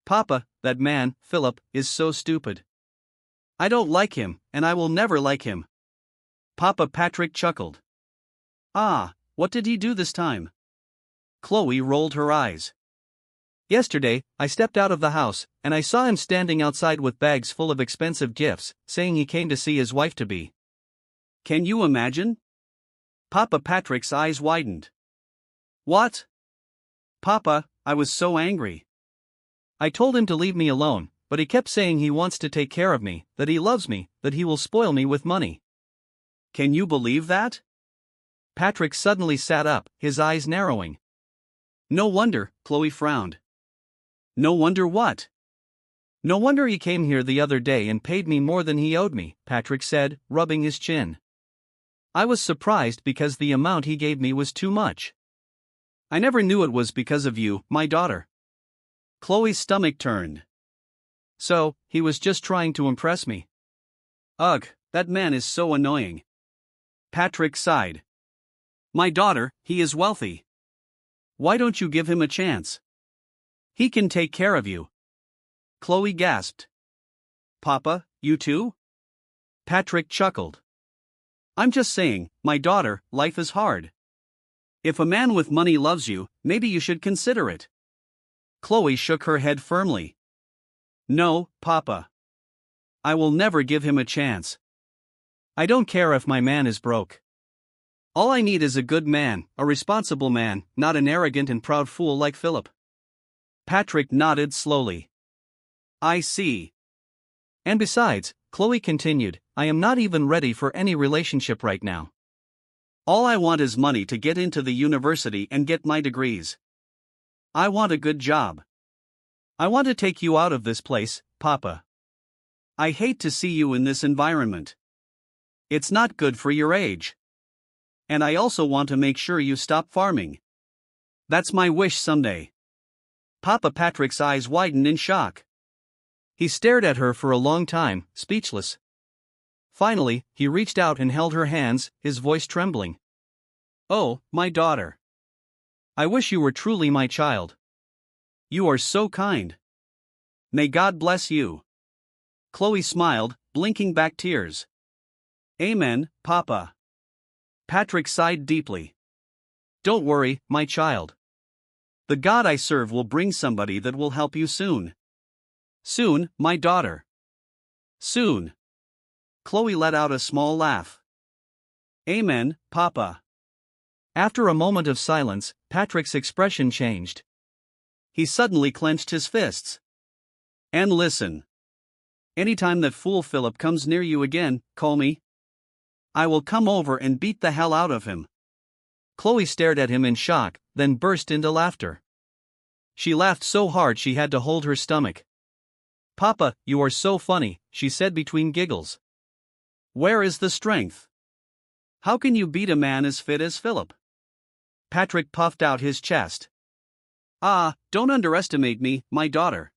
Papa, that man, Philip, is so stupid. I don't like him, and I will never like him. Papa Patrick chuckled. Ah, what did he do this time? Kloe rolled her eyes. Yesterday, I stepped out of the house, and I saw him standing outside with bags full of expensive gifts, saying he came to see his wife-to-be. Can you imagine? Papa Patrick's eyes widened. What? Papa, I was so angry. I told him to leave me alone, but he kept saying he wants to take care of me, that he loves me, that he will spoil me with money. Can you believe that? Patrick suddenly sat up, his eyes narrowing. No wonder, Kloe frowned. No wonder what? No wonder he came here the other day and paid me more than he owed me, Patrick said, rubbing his chin. I was surprised because the amount he gave me was too much. I never knew it was because of you, my daughter. Kloe's stomach turned. So, he was just trying to impress me. Ugh, that man is so annoying. Patrick sighed. My daughter, he is wealthy. Why don't you give him a chance? He can take care of you. Kloe gasped. Papa, you too? Patrick chuckled. I'm just saying, my daughter, life is hard. If a man with money loves you, maybe you should consider it. Kloe shook her head firmly. No, Papa. I will never give him a chance. I don't care if my man is broke. All I need is a good man, a responsible man, not an arrogant and proud fool like Philip. Patrick nodded slowly. I see. And besides, Kloe continued, I am not even ready for any relationship right now. All I want is money to get into the university and get my degrees. I want a good job. I want to take you out of this place, Papa. I hate to see you in this environment. It's not good for your age. And I also want to make sure you stop farming. That's my wish someday. Papa Patrick's eyes widened in shock. He stared at her for a long time, speechless. Finally, he reached out and held her hands, his voice trembling. Oh, my daughter. I wish you were truly my child. You are so kind. May God bless you. Kloe smiled, blinking back tears. Amen, Papa. Patrick sighed deeply. Don't worry, my child. The God I serve will bring somebody that will help you soon. Soon, my daughter. Soon. Kloe let out a small laugh. Amen, Papa. After a moment of silence, Patrick's expression changed. He suddenly clenched his fists. And listen. Anytime that fool Philip comes near you again, call me. I will come over and beat the hell out of him. Kloe stared at him in shock, then burst into laughter. She laughed so hard she had to hold her stomach. Papa, you are so funny, she said between giggles. Where is the strength? How can you beat a man as fit as Philip? Patrick puffed out his chest. Ah, don't underestimate me, my daughter.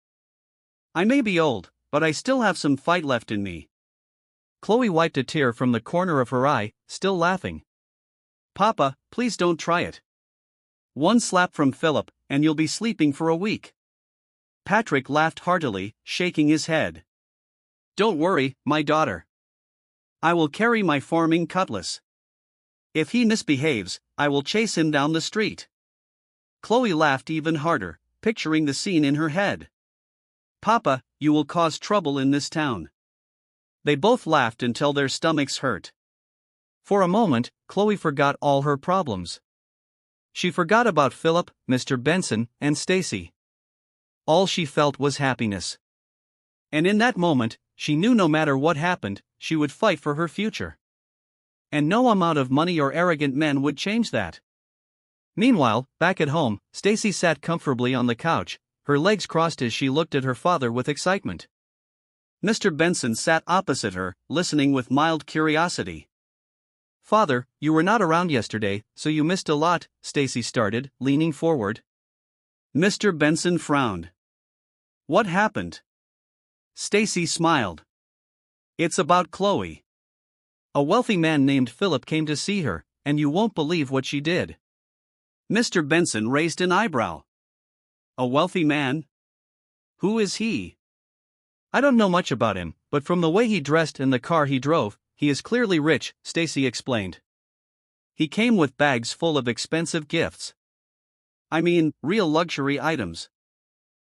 I may be old, but I still have some fight left in me. Kloe wiped a tear from the corner of her eye, still laughing. Papa, please don't try it. One slap from Philip, and you'll be sleeping for a week. Patrick laughed heartily, shaking his head. Don't worry, my daughter. I will carry my farming cutlass. If he misbehaves, I will chase him down the street. Kloe laughed even harder, picturing the scene in her head. Papa, you will cause trouble in this town. They both laughed until their stomachs hurt. For a moment, Kloe forgot all her problems. She forgot about Philip, Mr. Benson, and Stacy. All she felt was happiness. And in that moment, she knew no matter what happened, she would fight for her future. And no amount of money or arrogant men would change that. Meanwhile, back at home, Stacy sat comfortably on the couch, her legs crossed as she looked at her father with excitement. Mr. Benson sat opposite her, listening with mild curiosity. Father, you were not around yesterday, so you missed a lot, Stacy started, leaning forward. Mr. Benson frowned. What happened? Stacy smiled. It's about Kloe. A wealthy man named Philip came to see her, and you won't believe what she did. Mr. Benson raised an eyebrow. A wealthy man? Who is he? I don't know much about him, but from the way he dressed and the car he drove, he is clearly rich, Stacy explained. He came with bags full of expensive gifts. I mean, real luxury items.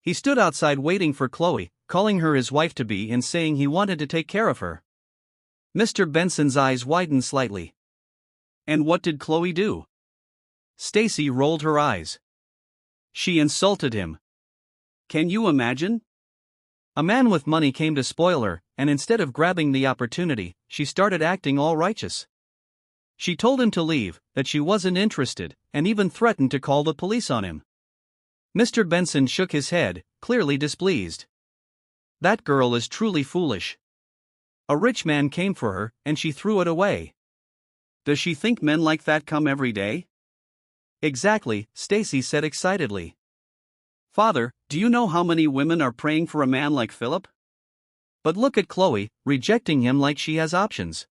He stood outside waiting for Kloe, calling her his wife-to-be and saying he wanted to take care of her. Mr. Benson's eyes widened slightly. And what did Kloe do? Stacy rolled her eyes. She insulted him. Can you imagine? A man with money came to spoil her, and instead of grabbing the opportunity, she started acting all righteous. She told him to leave, that she wasn't interested, and even threatened to call the police on him. Mr. Benson shook his head, clearly displeased. That girl is truly foolish. A rich man came for her, and she threw it away. Does she think men like that come every day? Exactly, Stacy said excitedly. Father, do you know how many women are praying for a man like Philip? But look at Kloe, rejecting him like she has options.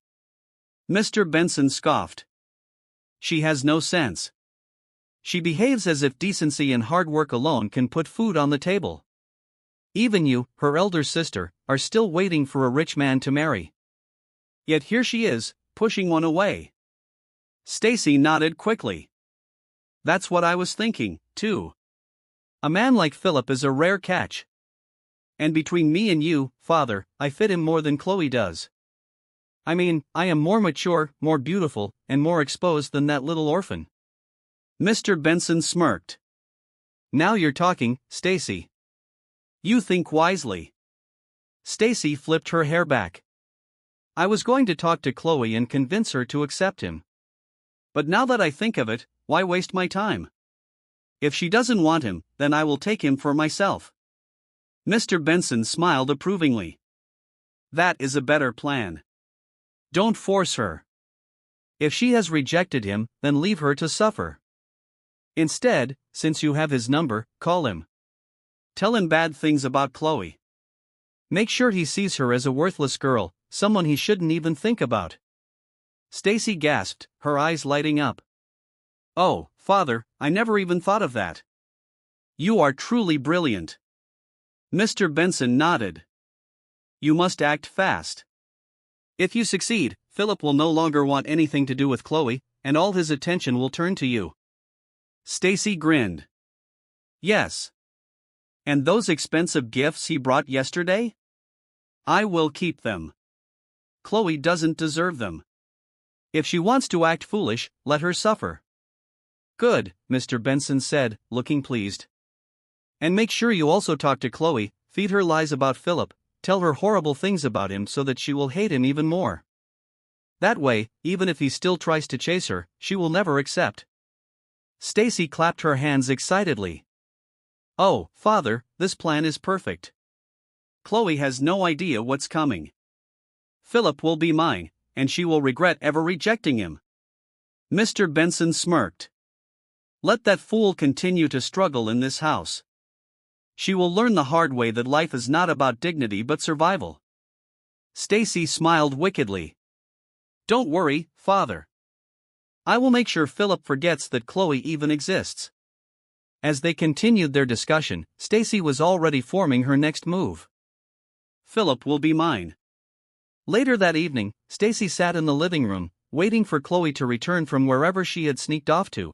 Mr. Benson scoffed. She has no sense. She behaves as if decency and hard work alone can put food on the table. Even you, her elder sister, are still waiting for a rich man to marry. Yet here she is, pushing one away. Stacy nodded quickly. That's what I was thinking, too. A man like Philip is a rare catch. And between me and you, Father, I fit him more than Kloe does. I mean, I am more mature, more beautiful, and more exposed than that little orphan. Mr. Benson smirked. Now you're talking, Stacy. You think wisely. Stacy flipped her hair back. I was going to talk to Kloe and convince her to accept him. But now that I think of it, why waste my time? If she doesn't want him, then I will take him for myself. Mr. Benson smiled approvingly. That is a better plan. Don't force her. If she has rejected him, then leave her to suffer. Instead, since you have his number, call him. Tell him bad things about Kloe. Make sure he sees her as a worthless girl, someone he shouldn't even think about. Stacy gasped, her eyes lighting up. Oh, Father, I never even thought of that. You are truly brilliant. Mr. Benson nodded. You must act fast. If you succeed, Philip will no longer want anything to do with Kloe, and all his attention will turn to you. Stacy grinned. Yes. And those expensive gifts he brought yesterday? I will keep them. Kloe doesn't deserve them. If she wants to act foolish, let her suffer. Good, Mr. Benson said, looking pleased. And make sure you also talk to Kloe, feed her lies about Philip, tell her horrible things about him so that she will hate him even more. That way, even if he still tries to chase her, she will never accept. Stacy clapped her hands excitedly. Oh, Father, this plan is perfect. Kloe has no idea what's coming. Philip will be mine, and she will regret ever rejecting him. Mr. Benson smirked. Let that fool continue to struggle in this house. She will learn the hard way that life is not about dignity but survival. Stacy smiled wickedly. Don't worry, father. I will make sure Philip forgets that Kloe even exists. As they continued their discussion, Stacy was already forming her next move. Philip will be mine. Later that evening, Stacy sat in the living room, waiting for Kloe to return from wherever she had sneaked off to.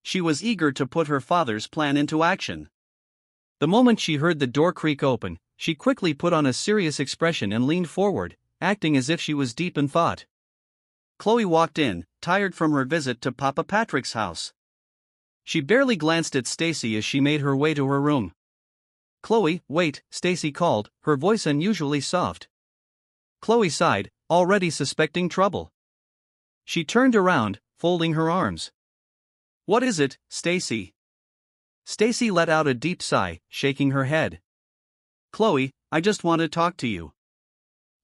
She was eager to put her father's plan into action. The moment she heard the door creak open, she quickly put on a serious expression and leaned forward, acting as if she was deep in thought. Kloe walked in, tired from her visit to Papa Patrick's house. She barely glanced at Stacy as she made her way to her room. Kloe, wait, Stacy called, her voice unusually soft. Kloe sighed, already suspecting trouble. She turned around, folding her arms. What is it, Stacy? Stacy let out a deep sigh, shaking her head. Kloe, I just want to talk to you.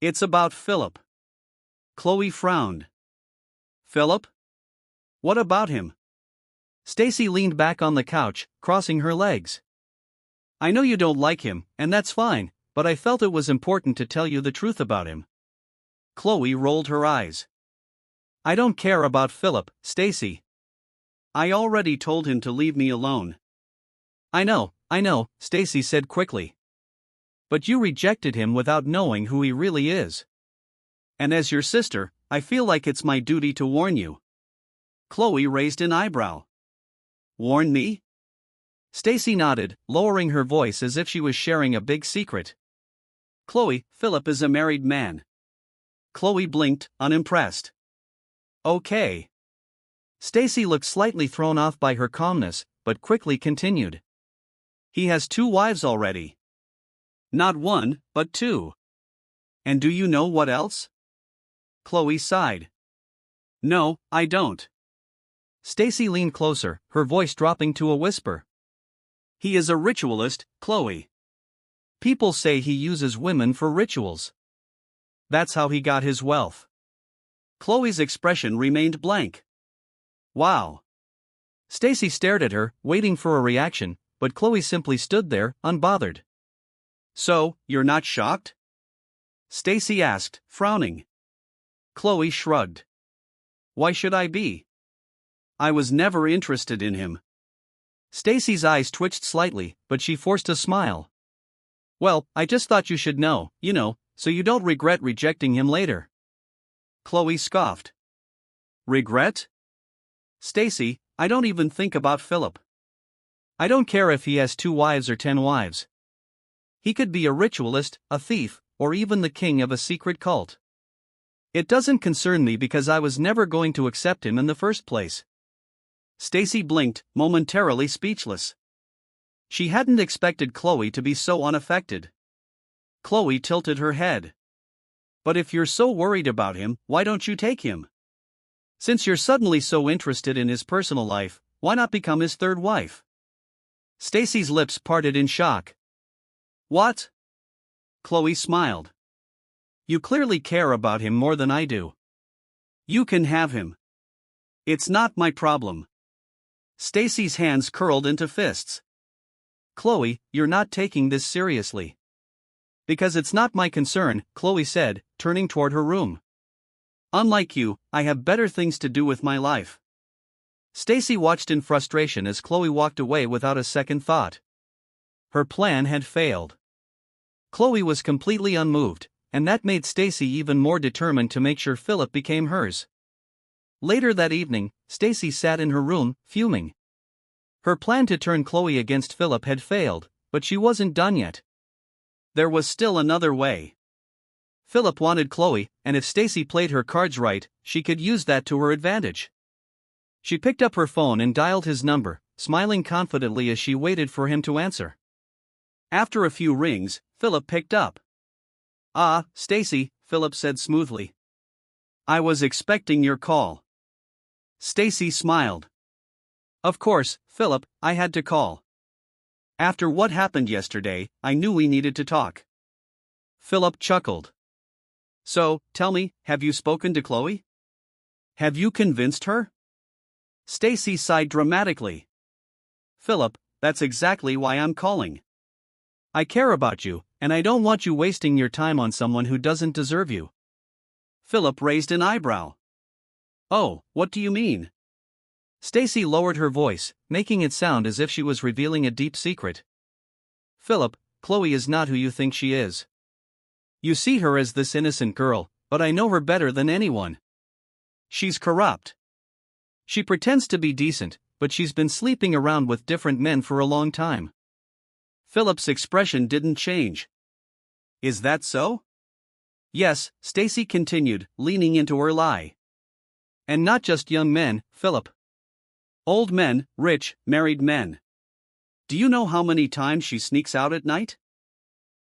It's about Philip. Kloe frowned. Philip? What about him? Stacy leaned back on the couch, crossing her legs. I know you don't like him, and that's fine, but I felt it was important to tell you the truth about him. Kloe rolled her eyes. I don't care about Philip, Stacy. I already told him to leave me alone. I know, Stacy said quickly. But you rejected him without knowing who he really is. And as your sister, I feel like it's my duty to warn you. Kloe raised an eyebrow. Warn me? Stacy nodded, lowering her voice as if she was sharing a big secret. Kloe, Philip is a married man. Kloe blinked, unimpressed. Okay. Stacy looked slightly thrown off by her calmness, but quickly continued. He has 2 wives already. Not 1, but 2. And do you know what else? Kloe sighed. No, I don't. Stacy leaned closer, her voice dropping to a whisper. He is a ritualist, Kloe. People say he uses women for rituals. That's how he got his wealth. Kloe's expression remained blank. Wow. Stacy stared at her, waiting for a reaction, but Kloe simply stood there, unbothered. So, you're not shocked? Stacy asked, frowning. Kloe shrugged. Why should I be? I was never interested in him. Stacy's eyes twitched slightly, but she forced a smile. Well, I just thought you should know, so you don't regret rejecting him later. Kloe scoffed. Regret? Stacy, I don't even think about Philip. I don't care if he has 2 wives or 10 wives. He could be a ritualist, a thief, or even the king of a secret cult. It doesn't concern me because I was never going to accept him in the first place. Stacy blinked, momentarily speechless. She hadn't expected Kloe to be so unaffected. Kloe tilted her head. But if you're so worried about him, why don't you take him? Since you're suddenly so interested in his personal life, why not become his 3rd wife? Stacy's lips parted in shock. What? Kloe smiled. You clearly care about him more than I do. You can have him. It's not my problem. Stacy's hands curled into fists. Kloe, you're not taking this seriously. Because it's not my concern, Kloe said, turning toward her room. Unlike you, I have better things to do with my life. Stacy watched in frustration as Kloe walked away without a second thought. Her plan had failed. Kloe was completely unmoved, and that made Stacy even more determined to make sure Philip became hers. Later that evening, Stacy sat in her room, fuming. Her plan to turn Kloe against Philip had failed, but she wasn't done yet. There was still another way. Philip wanted Kloe, and if Stacy played her cards right, she could use that to her advantage. She picked up her phone and dialed his number, smiling confidently as she waited for him to answer. After a few rings, Philip picked up. Ah, Stacy, Philip said smoothly. I was expecting your call. Stacy smiled. Of course, Philip, I had to call. After what happened yesterday, I knew we needed to talk. Philip chuckled. So, tell me, have you spoken to Kloe? Have you convinced her? Stacy sighed dramatically. Philip, that's exactly why I'm calling. I care about you, And I don't want you wasting your time on someone who doesn't deserve you. Philip raised an eyebrow. Oh, what do you mean? Stacy lowered her voice, making it sound as if she was revealing a deep secret. Philip, Kloe is not who you think she is. You see her as this innocent girl, but I know her better than anyone. She's corrupt. She pretends to be decent, but she's been sleeping around with different men for a long time. Philip's expression didn't change. Is that so? Yes, Stacy continued, leaning into her lie. And not just young men, Philip. Old men, rich, married men. Do you know how many times she sneaks out at night?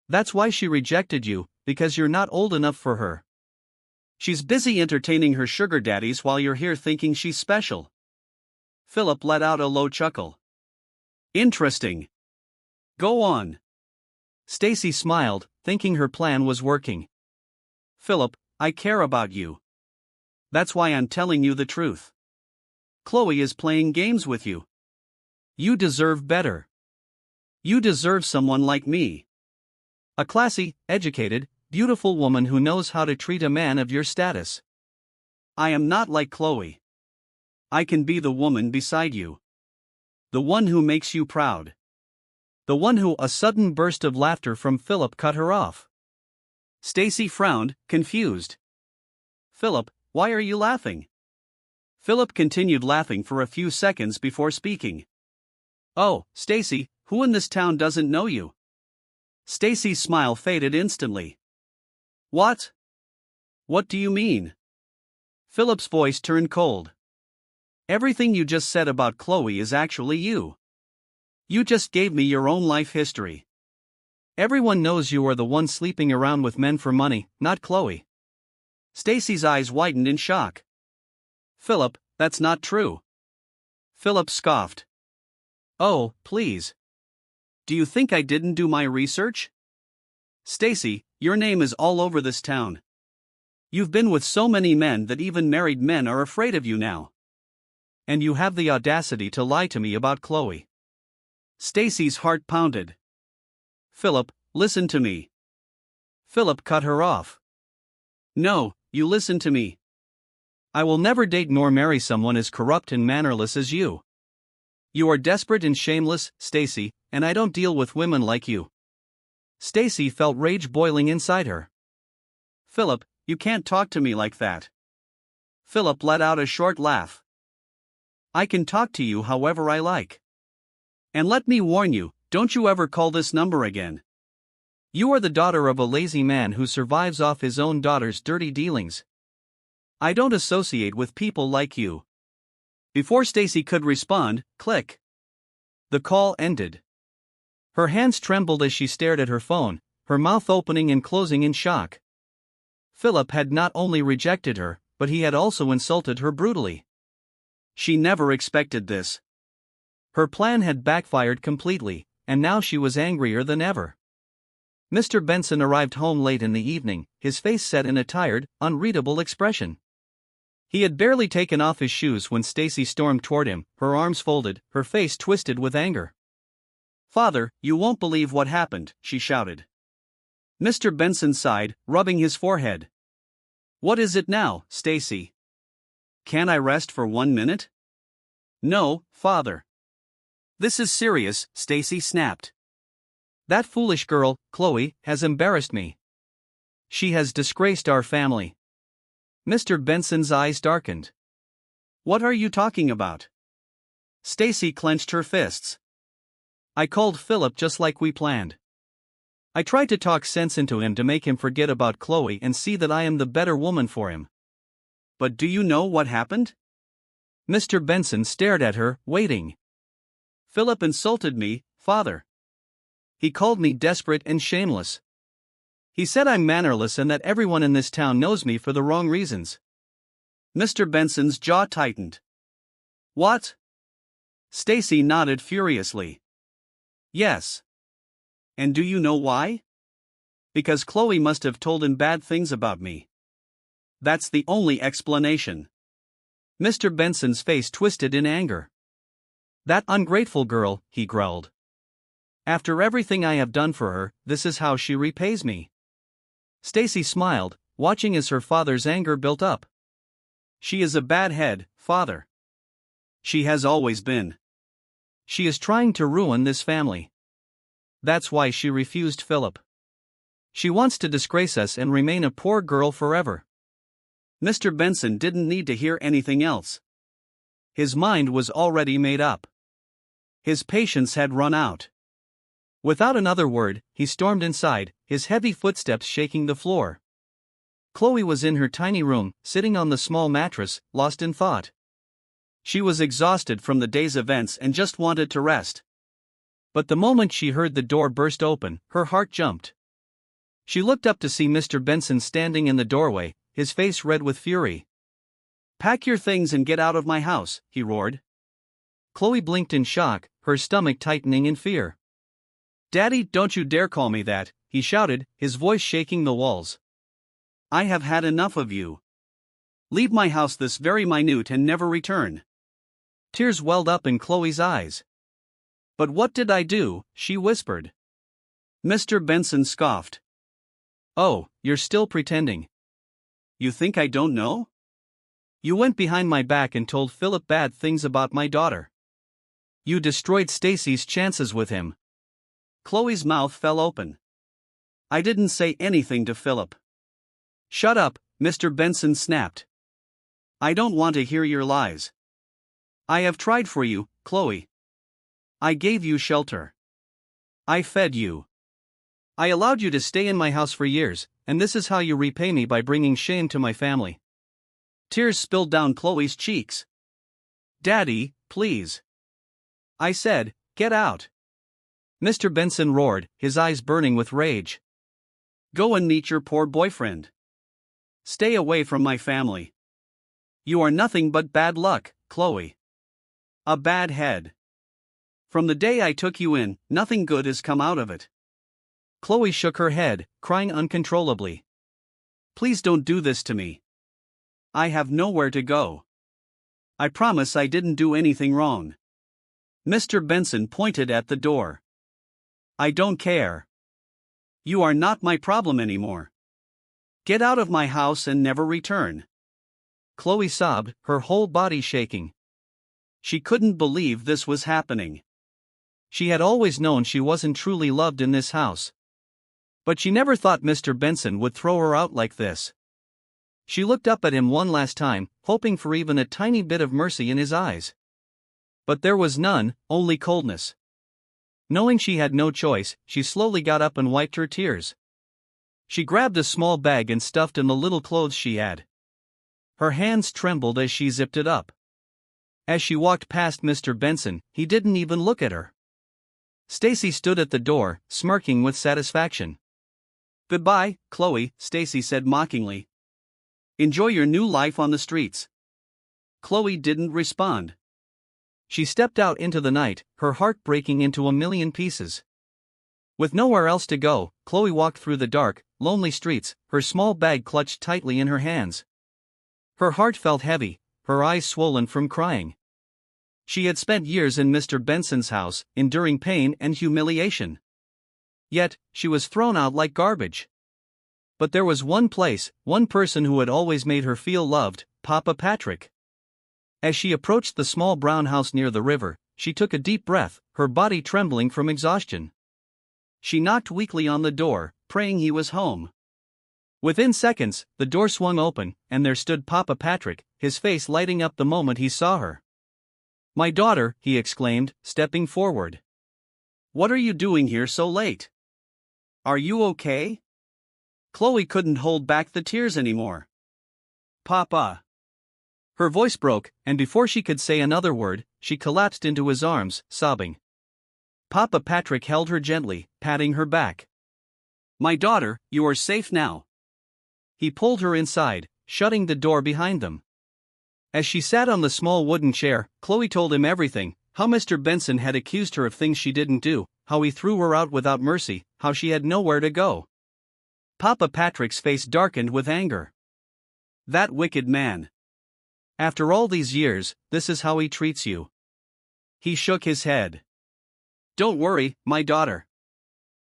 That's why she rejected you, because you're not old enough for her. She's busy entertaining her sugar daddies while you're here thinking she's special. Philip let out a low chuckle. Interesting. Go on. Stacy smiled, thinking her plan was working. Philip, I care about you. That's why I'm telling you the truth. Kloe is playing games with you. You deserve better. You deserve someone like me. A classy, educated, beautiful woman who knows how to treat a man of your status. I am not like Kloe. I can be the woman beside you. The one who makes you proud. The one who a sudden burst of laughter from Philip cut her off. Stacy frowned, confused. Philip, why are you laughing? Philip continued laughing for a few seconds before speaking. Oh, Stacy, who in this town doesn't know you? Stacy's smile faded instantly. What? What do you mean? Philip's voice turned cold. Everything you just said about Kloe is actually you. You just gave me your own life history. Everyone knows you are the one sleeping around with men for money, not Kloe. Stacy's eyes widened in shock. Philip, that's not true. Philip scoffed. Oh, please. Do you think I didn't do my research? Stacy, your name is all over this town. You've been with so many men that even married men are afraid of you now. And you have the audacity to lie to me about Kloe. Stacy's heart pounded. Philip, listen to me. Philip cut her off. No, you listen to me. I will never date nor marry someone as corrupt and mannerless as you. You are desperate and shameless, Stacy, and I don't deal with women like you. Stacy felt rage boiling inside her. Philip, you can't talk to me like that. Philip let out a short laugh. I can talk to you however I like. And let me warn you, don't you ever call this number again. You are the daughter of a lazy man who survives off his own daughter's dirty dealings. I don't associate with people like you. Before Stacy could respond, click. The call ended. Her hands trembled as she stared at her phone, her mouth opening and closing in shock. Philip had not only rejected her, but he had also insulted her brutally. She never expected this. Her plan had backfired completely, and now she was angrier than ever. Mr. Benson arrived home late in the evening, his face set in a tired, unreadable expression. He had barely taken off his shoes when Stacy stormed toward him, her arms folded, her face twisted with anger. Father, you won't believe what happened, she shouted. Mr. Benson sighed, rubbing his forehead. What is it now, Stacy? Can I rest for 1 minute? No, Father. This is serious, Stacy snapped. That foolish girl, Kloe, has embarrassed me. She has disgraced our family. Mr. Benson's eyes darkened. What are you talking about? Stacy clenched her fists. I called Philip just like we planned. I tried to talk sense into him to make him forget about Kloe and see that I am the better woman for him. But do you know what happened? Mr. Benson stared at her, waiting. Philip insulted me, Father. He called me desperate and shameless. He said I'm mannerless and that everyone in this town knows me for the wrong reasons. Mr. Benson's jaw tightened. What? Stacy nodded furiously. Yes. And do you know why? Because Kloe must have told him bad things about me. That's the only explanation. Mr. Benson's face twisted in anger. That ungrateful girl, he growled. After everything I have done for her, this is how she repays me. Stacy smiled, watching as her father's anger built up. She is a bad head, father. She has always been. She is trying to ruin this family. That's why she refused Philip. She wants to disgrace us and remain a poor girl forever. Mr. Benson didn't need to hear anything else. His mind was already made up. His patience had run out. Without another word, he stormed inside, his heavy footsteps shaking the floor. Kloe was in her tiny room, sitting on the small mattress, lost in thought. She was exhausted from the day's events and just wanted to rest. But the moment she heard the door burst open, her heart jumped. She looked up to see Mr. Benson standing in the doorway, his face red with fury. "Pack your things and get out of my house," he roared. Kloe blinked in shock, her stomach tightening in fear. "Daddy, don't you dare call me that," he shouted, his voice shaking the walls. "I have had enough of you. Leave my house this very minute and never return." Tears welled up in Chloe's eyes. "But what did I do?" she whispered. Mr. Benson scoffed. "Oh, you're still pretending. You think I don't know? You went behind my back and told Philip bad things about my daughter. You destroyed Stacy's chances with him." Chloe's mouth fell open. "I didn't say anything to Philip." "Shut up," Mr. Benson snapped. "I don't want to hear your lies. I have tried for you, Kloe. I gave you shelter. I fed you. I allowed you to stay in my house for years, and this is how you repay me by bringing shame to my family." Tears spilled down Chloe's cheeks. "Daddy, please. I said, get out." Mr. Benson roared, his eyes burning with rage. "Go and meet your poor boyfriend. Stay away from my family. You are nothing but bad luck, Kloe. A bad head. From the day I took you in, nothing good has come out of it." Kloe shook her head, crying uncontrollably. "Please don't do this to me. I have nowhere to go. I promise I didn't do anything wrong." Mr. Benson pointed at the door. "I don't care. You are not my problem anymore. Get out of my house and never return." Kloe sobbed, her whole body shaking. She couldn't believe this was happening. She had always known she wasn't truly loved in this house. But she never thought Mr. Benson would throw her out like this. She looked up at him one last time, hoping for even a tiny bit of mercy in his eyes. But there was none, only coldness. Knowing she had no choice, she slowly got up and wiped her tears. She grabbed a small bag and stuffed in the little clothes she had. Her hands trembled as she zipped it up. As she walked past Mr. Benson, he didn't even look at her. Stacy stood at the door, smirking with satisfaction. "Goodbye, Kloe," Stacy said mockingly. "Enjoy your new life on the streets." Kloe didn't respond. She stepped out into the night, her heart breaking into a million pieces. With nowhere else to go, Kloe walked through the dark, lonely streets, her small bag clutched tightly in her hands. Her heart felt heavy, her eyes swollen from crying. She had spent years in Mr. Benson's house, enduring pain and humiliation. Yet, she was thrown out like garbage. But there was one place, one person who had always made her feel loved, Papa Patrick. As she approached the small brown house near the river, she took a deep breath, her body trembling from exhaustion. She knocked weakly on the door, praying he was home. Within seconds, the door swung open, and there stood Papa Patrick, his face lighting up the moment he saw her. "My daughter," he exclaimed, stepping forward. "What are you doing here so late? Are you okay?" Kloe couldn't hold back the tears anymore. "Papa." Her voice broke, and before she could say another word, she collapsed into his arms, sobbing. Papa Patrick held her gently, patting her back. "My daughter, you are safe now." He pulled her inside, shutting the door behind them. As she sat on the small wooden chair, Kloe told him everything, how Mr. Benson had accused her of things she didn't do, how he threw her out without mercy, how she had nowhere to go. Papa Patrick's face darkened with anger. That wicked man. After all these years, this is how he treats you. He shook his head. Don't worry, my daughter.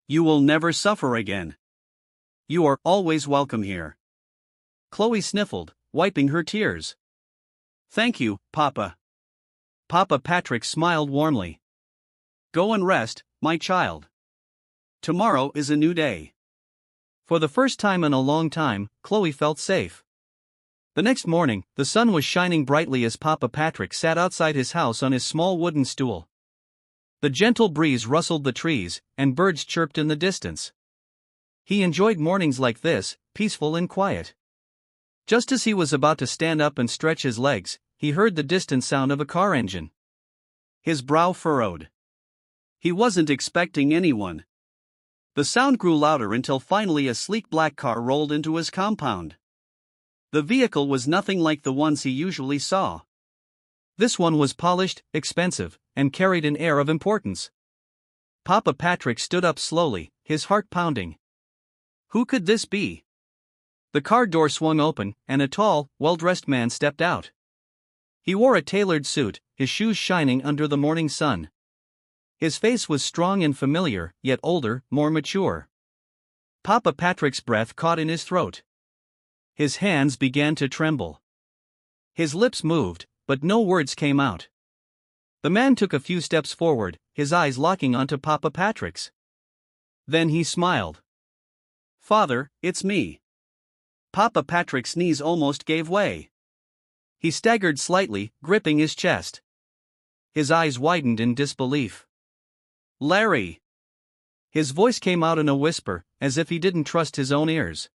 You will never suffer again. You are always welcome here. Kloe sniffled, wiping her tears. Thank you, Papa. Papa Patrick smiled warmly. Go and rest, my child. Tomorrow is a new day. For the first time in a long time, Kloe felt safe. The next morning, the sun was shining brightly as Papa Patrick sat outside his house on his small wooden stool. The gentle breeze rustled the trees, and birds chirped in the distance. He enjoyed mornings like this, peaceful and quiet. Just as he was about to stand up and stretch his legs, he heard the distant sound of a car engine. His brow furrowed. He wasn't expecting anyone. The sound grew louder until finally a sleek black car rolled into his compound. The vehicle was nothing like the ones he usually saw. This one was polished, expensive, and carried an air of importance. Papa Patrick stood up slowly, his heart pounding. Who could this be? The car door swung open, and a tall, well-dressed man stepped out. He wore a tailored suit, his shoes shining under the morning sun. His face was strong and familiar, yet older, more mature. Papa Patrick's breath caught in his throat. His hands began to tremble. His lips moved, but no words came out. The man took a few steps forward, his eyes locking onto Papa Patrick's. Then he smiled. Father, it's me. Papa Patrick's knees almost gave way. He staggered slightly, gripping his chest. His eyes widened in disbelief. Larry! His voice came out in a whisper, as if he didn't trust his own ears.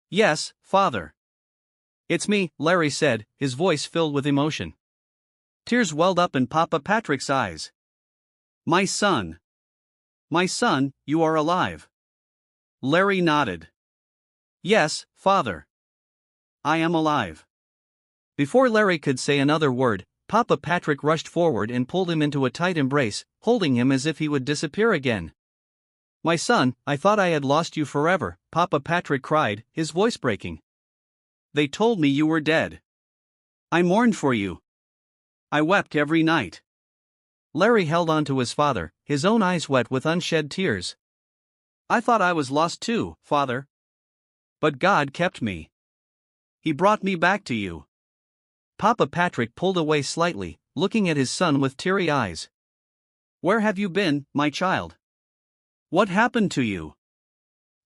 Yes, Father. It's me, Larry said, his voice filled with emotion. Tears welled up in Papa Patrick's eyes. My son. My son, you are alive. Larry nodded. Yes, Father. I am alive. Before Larry could say another word, Papa Patrick rushed forward and pulled him into a tight embrace, holding him as if he would disappear again. My son, I thought I had lost you forever, Papa Patrick cried, his voice breaking. They told me you were dead. I mourned for you. I wept every night. Larry held on to his father, his own eyes wet with unshed tears. I thought I was lost too, Father. But God kept me. He brought me back to you. Papa Patrick pulled away slightly, looking at his son with teary eyes. Where have you been, my child? What happened to you?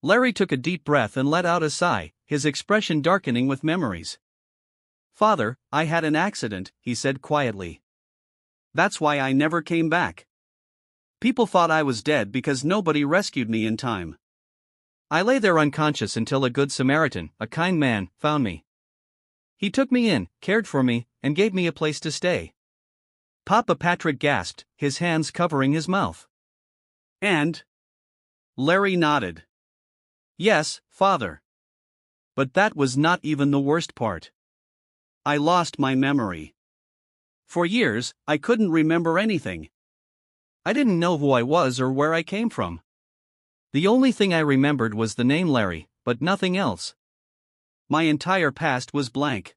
Larry took a deep breath and let out a sigh, his expression darkening with memories. Father, I had an accident, he said quietly. That's why I never came back. People thought I was dead because nobody rescued me in time. I lay there unconscious until a good Samaritan, a kind man, found me. He took me in, cared for me, and gave me a place to stay. Papa Patrick gasped, his hands covering his mouth. And? Larry nodded. Yes, Father. But that was not even the worst part. I lost my memory. For years, I couldn't remember anything. I didn't know who I was or where I came from. The only thing I remembered was the name Larry, but nothing else. My entire past was blank.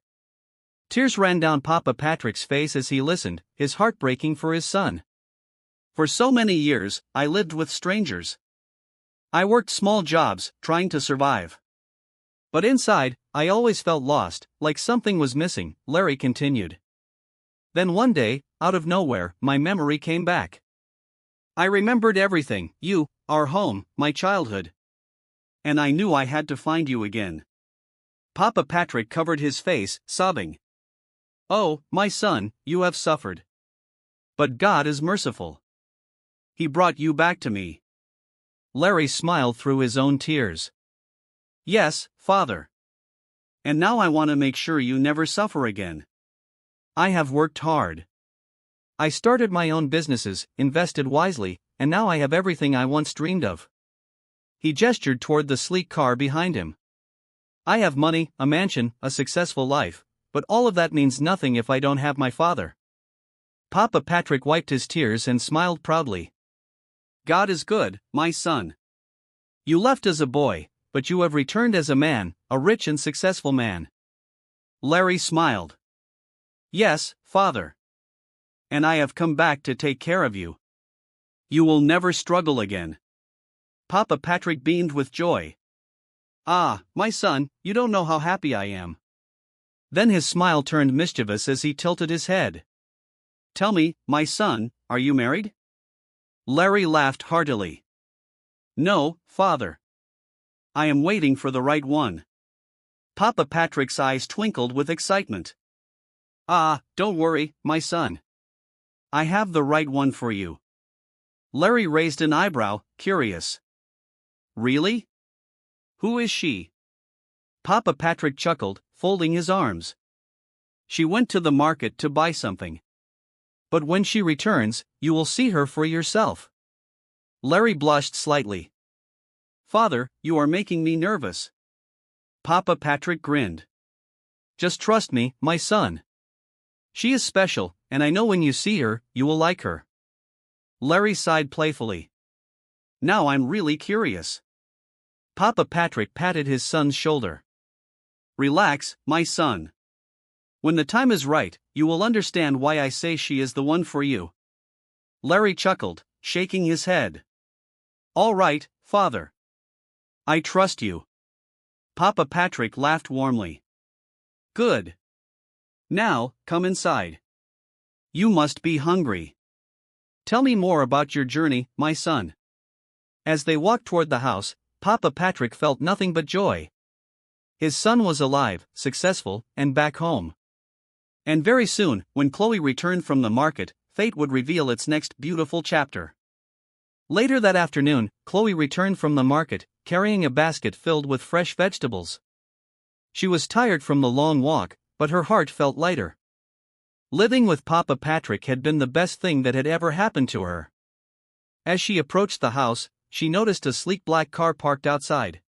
Tears ran down Papa Patrick's face as he listened, his heart breaking for his son. For so many years, I lived with strangers. I worked small jobs, trying to survive. But inside, I always felt lost, like something was missing, Larry continued. Then one day, out of nowhere, my memory came back. I remembered everything, you, our home, my childhood. And I knew I had to find you again. Papa Patrick covered his face, sobbing. Oh, my son, you have suffered. But God is merciful. He brought you back to me. Larry smiled through his own tears. Yes, Father. And now I want to make sure you never suffer again. I have worked hard. I started my own businesses, invested wisely, and now I have everything I once dreamed of. He gestured toward the sleek car behind him. I have money, a mansion, a successful life, but all of that means nothing if I don't have my father. Papa Patrick wiped his tears and smiled proudly. God is good, my son. You left as a boy, but you have returned as a man, a rich and successful man. Larry smiled. Yes, Father. And I have come back to take care of you. You will never struggle again. Papa Patrick beamed with joy. Ah, my son, you don't know how happy I am. Then his smile turned mischievous as he tilted his head. Tell me, my son, are you married? Larry laughed heartily. No, father. I am waiting for the right one. Papa Patrick's eyes twinkled with excitement. Ah, don't worry, my son. I have the right one for you. Larry raised an eyebrow, curious. Really? Who is she? Papa Patrick chuckled, folding his arms. She went to the market to buy something. But when she returns, you will see her for yourself. Larry blushed slightly. Father, you are making me nervous. Papa Patrick grinned. Just trust me, my son. She is special, and I know when you see her, you will like her. Larry sighed playfully. Now I'm really curious. Papa Patrick patted his son's shoulder. Relax, my son. When the time is right, you will understand why I say she is the one for you. Larry chuckled, shaking his head. All right, father. I trust you. Papa Patrick laughed warmly. Good. Now, come inside. You must be hungry. Tell me more about your journey, my son. As they walked toward the house, Papa Patrick felt nothing but joy. His son was alive, successful, and back home. And very soon, when Kloe returned from the market, fate would reveal its next beautiful chapter. Later that afternoon, Kloe returned from the market, carrying a basket filled with fresh vegetables. She was tired from the long walk, but her heart felt lighter. Living with Papa Patrick had been the best thing that had ever happened to her. As she approached the house, she noticed a sleek black car parked outside.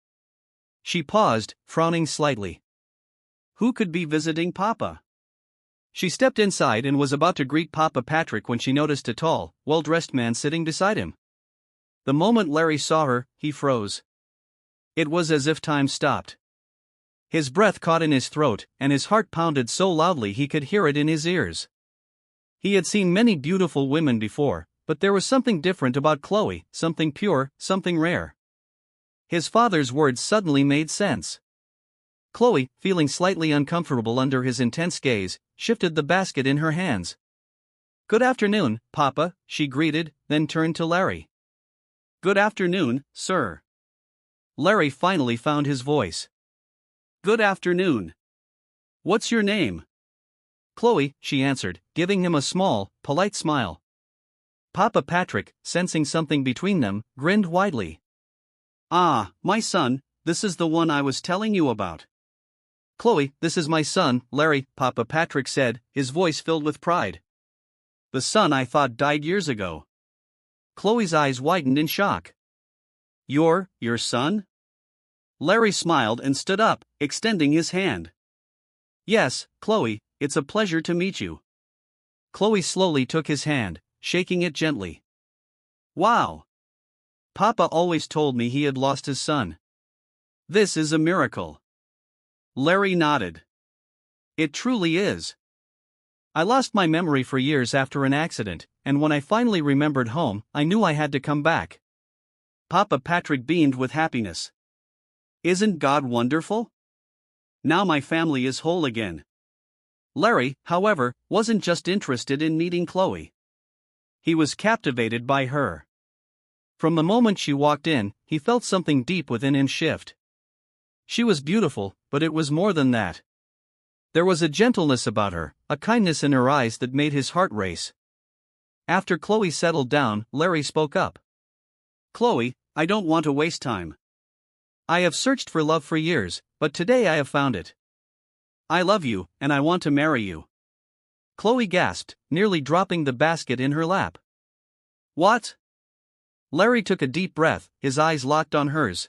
She paused, frowning slightly. Who could be visiting Papa? She stepped inside and was about to greet Papa Patrick when she noticed a tall, well-dressed man sitting beside him. The moment Larry saw her, he froze. It was as if time stopped. His breath caught in his throat, and his heart pounded so loudly he could hear it in his ears. He had seen many beautiful women before, but there was something different about Kloe, something pure, something rare. His father's words suddenly made sense. Kloe, feeling slightly uncomfortable under his intense gaze, shifted the basket in her hands. Good afternoon, Papa, she greeted, then turned to Larry. Good afternoon, sir. Larry finally found his voice. Good afternoon. What's your name? Kloe, she answered, giving him a small, polite smile. Papa Patrick, sensing something between them, grinned widely. Ah, my son, this is the one I was telling you about. Kloe, this is my son, Larry, Papa Patrick said, his voice filled with pride. The son I thought died years ago. Chloe's eyes widened in shock. Your son? Larry smiled and stood up, extending his hand. Yes, Kloe, it's a pleasure to meet you. Kloe slowly took his hand, shaking it gently. Wow! Papa always told me he had lost his son. This is a miracle. Larry nodded. It truly is. I lost my memory for years after an accident, and when I finally remembered home, I knew I had to come back. Papa Patrick beamed with happiness. Isn't God wonderful? Now my family is whole again. Larry, however, wasn't just interested in meeting Kloe. He was captivated by her. From the moment she walked in, he felt something deep within him shift. She was beautiful, but it was more than that. There was a gentleness about her, a kindness in her eyes that made his heart race. After Kloe settled down, Larry spoke up. Kloe, I don't want to waste time. I have searched for love for years, but today I have found it. I love you, and I want to marry you. Kloe gasped, nearly dropping the basket in her lap. What? Larry took a deep breath, his eyes locked on hers.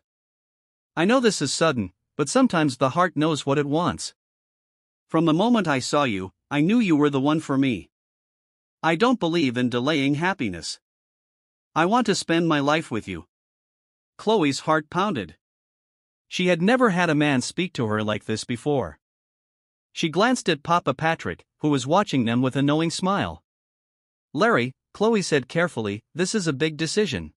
I know this is sudden, but sometimes the heart knows what it wants. From the moment I saw you, I knew you were the one for me. I don't believe in delaying happiness. I want to spend my life with you. Chloe's heart pounded. She had never had a man speak to her like this before. She glanced at Papa Patrick, who was watching them with a knowing smile. Larry, Kloe said carefully, this is a big decision.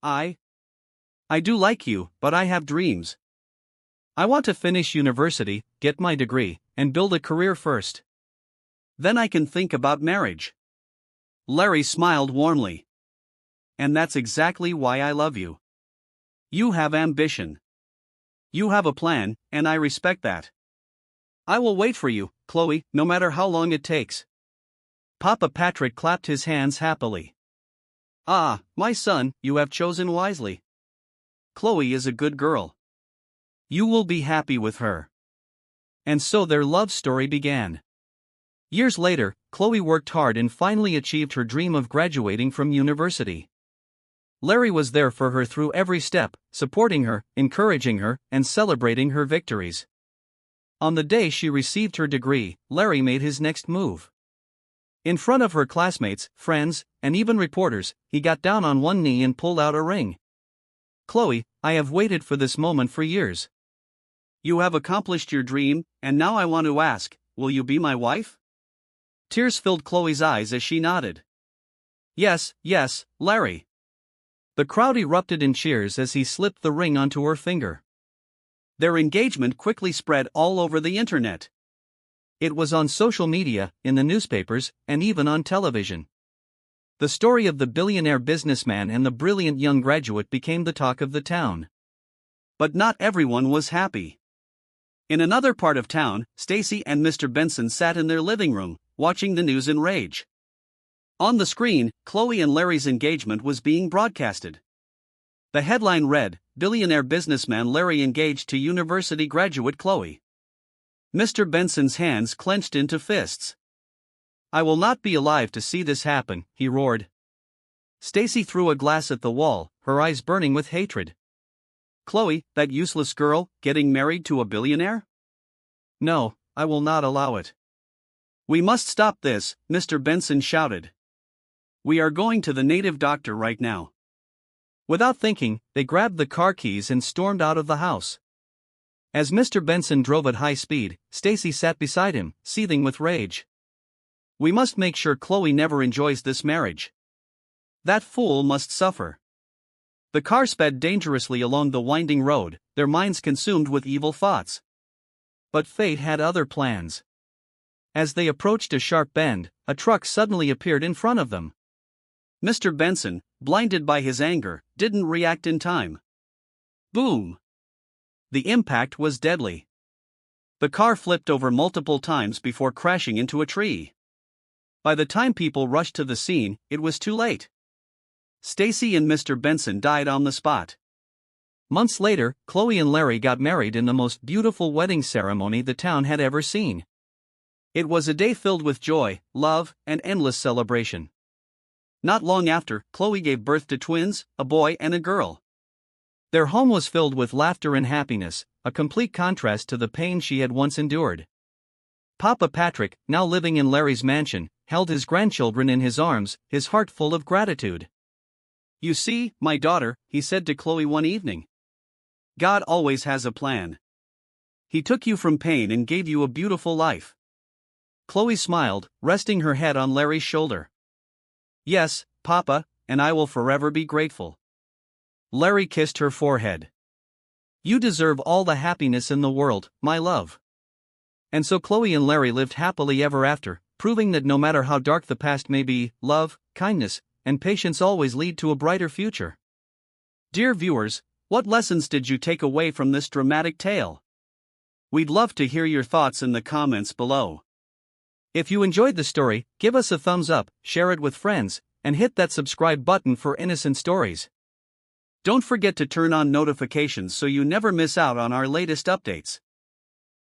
I do like you, but I have dreams. I want to finish university, get my degree, and build a career first. Then I can think about marriage. Larry smiled warmly. And that's exactly why I love you. You have ambition. You have a plan, and I respect that. I will wait for you, Kloe, no matter how long it takes. Papa Patrick clapped his hands happily. Ah, my son, you have chosen wisely. Kloe is a good girl. You will be happy with her. And so their love story began. Years later, Kloe worked hard and finally achieved her dream of graduating from university. Larry was there for her through every step, supporting her, encouraging her, and celebrating her victories. On the day she received her degree, Larry made his next move. In front of her classmates, friends, and even reporters, he got down on one knee and pulled out a ring. Kloe, I have waited for this moment for years. You have accomplished your dream, and now I want to ask, will you be my wife? Tears filled Kloe's eyes as she nodded. Yes, yes, Larry. The crowd erupted in cheers as he slipped the ring onto her finger. Their engagement quickly spread all over the internet. It was on social media, in the newspapers, and even on television. The story of the billionaire businessman and the brilliant young graduate became the talk of the town. But not everyone was happy. In another part of town, Stacy and Mr. Benson sat in their living room, watching the news in rage. On the screen, Kloe and Larry's engagement was being broadcasted. The headline read, Billionaire businessman Larry engaged to university graduate Kloe. Mr. Benson's hands clenched into fists. I will not be alive to see this happen, he roared. Stacy threw a glass at the wall, her eyes burning with hatred. Kloe, that useless girl, getting married to a billionaire? No, I will not allow it. We must stop this, Mr. Benson shouted. We are going to the native doctor right now. Without thinking, they grabbed the car keys and stormed out of the house. As Mr. Benson drove at high speed, Stacy sat beside him, seething with rage. We must make sure Kloe never enjoys this marriage. That fool must suffer. The car sped dangerously along the winding road, their minds consumed with evil thoughts. But fate had other plans. As they approached a sharp bend, a truck suddenly appeared in front of them. Mr. Benson, blinded by his anger, didn't react in time. Boom! The impact was deadly. The car flipped over multiple times before crashing into a tree. By the time people rushed to the scene, it was too late. Stacy and Mr. Benson died on the spot. Months later, Kloe and Larry got married in the most beautiful wedding ceremony the town had ever seen. It was a day filled with joy, love, and endless celebration. Not long after, Kloe gave birth to twins, a boy and a girl. Their home was filled with laughter and happiness, a complete contrast to the pain she had once endured. Papa Patrick, now living in Larry's mansion, held his grandchildren in his arms, his heart full of gratitude. You see, my daughter, he said to Kloe one evening. God always has a plan. He took you from pain and gave you a beautiful life. Kloe smiled, resting her head on Larry's shoulder. Yes, Papa, and I will forever be grateful. Larry kissed her forehead. You deserve all the happiness in the world, my love. And so Kloe and Larry lived happily ever after, proving that no matter how dark the past may be, love, kindness, and patience always lead to a brighter future. Dear viewers, what lessons did you take away from this dramatic tale? We'd love to hear your thoughts in the comments below. If you enjoyed the story, give us a thumbs up, share it with friends, and hit that subscribe button for innocent stories. Don't forget to turn on notifications so you never miss out on our latest updates.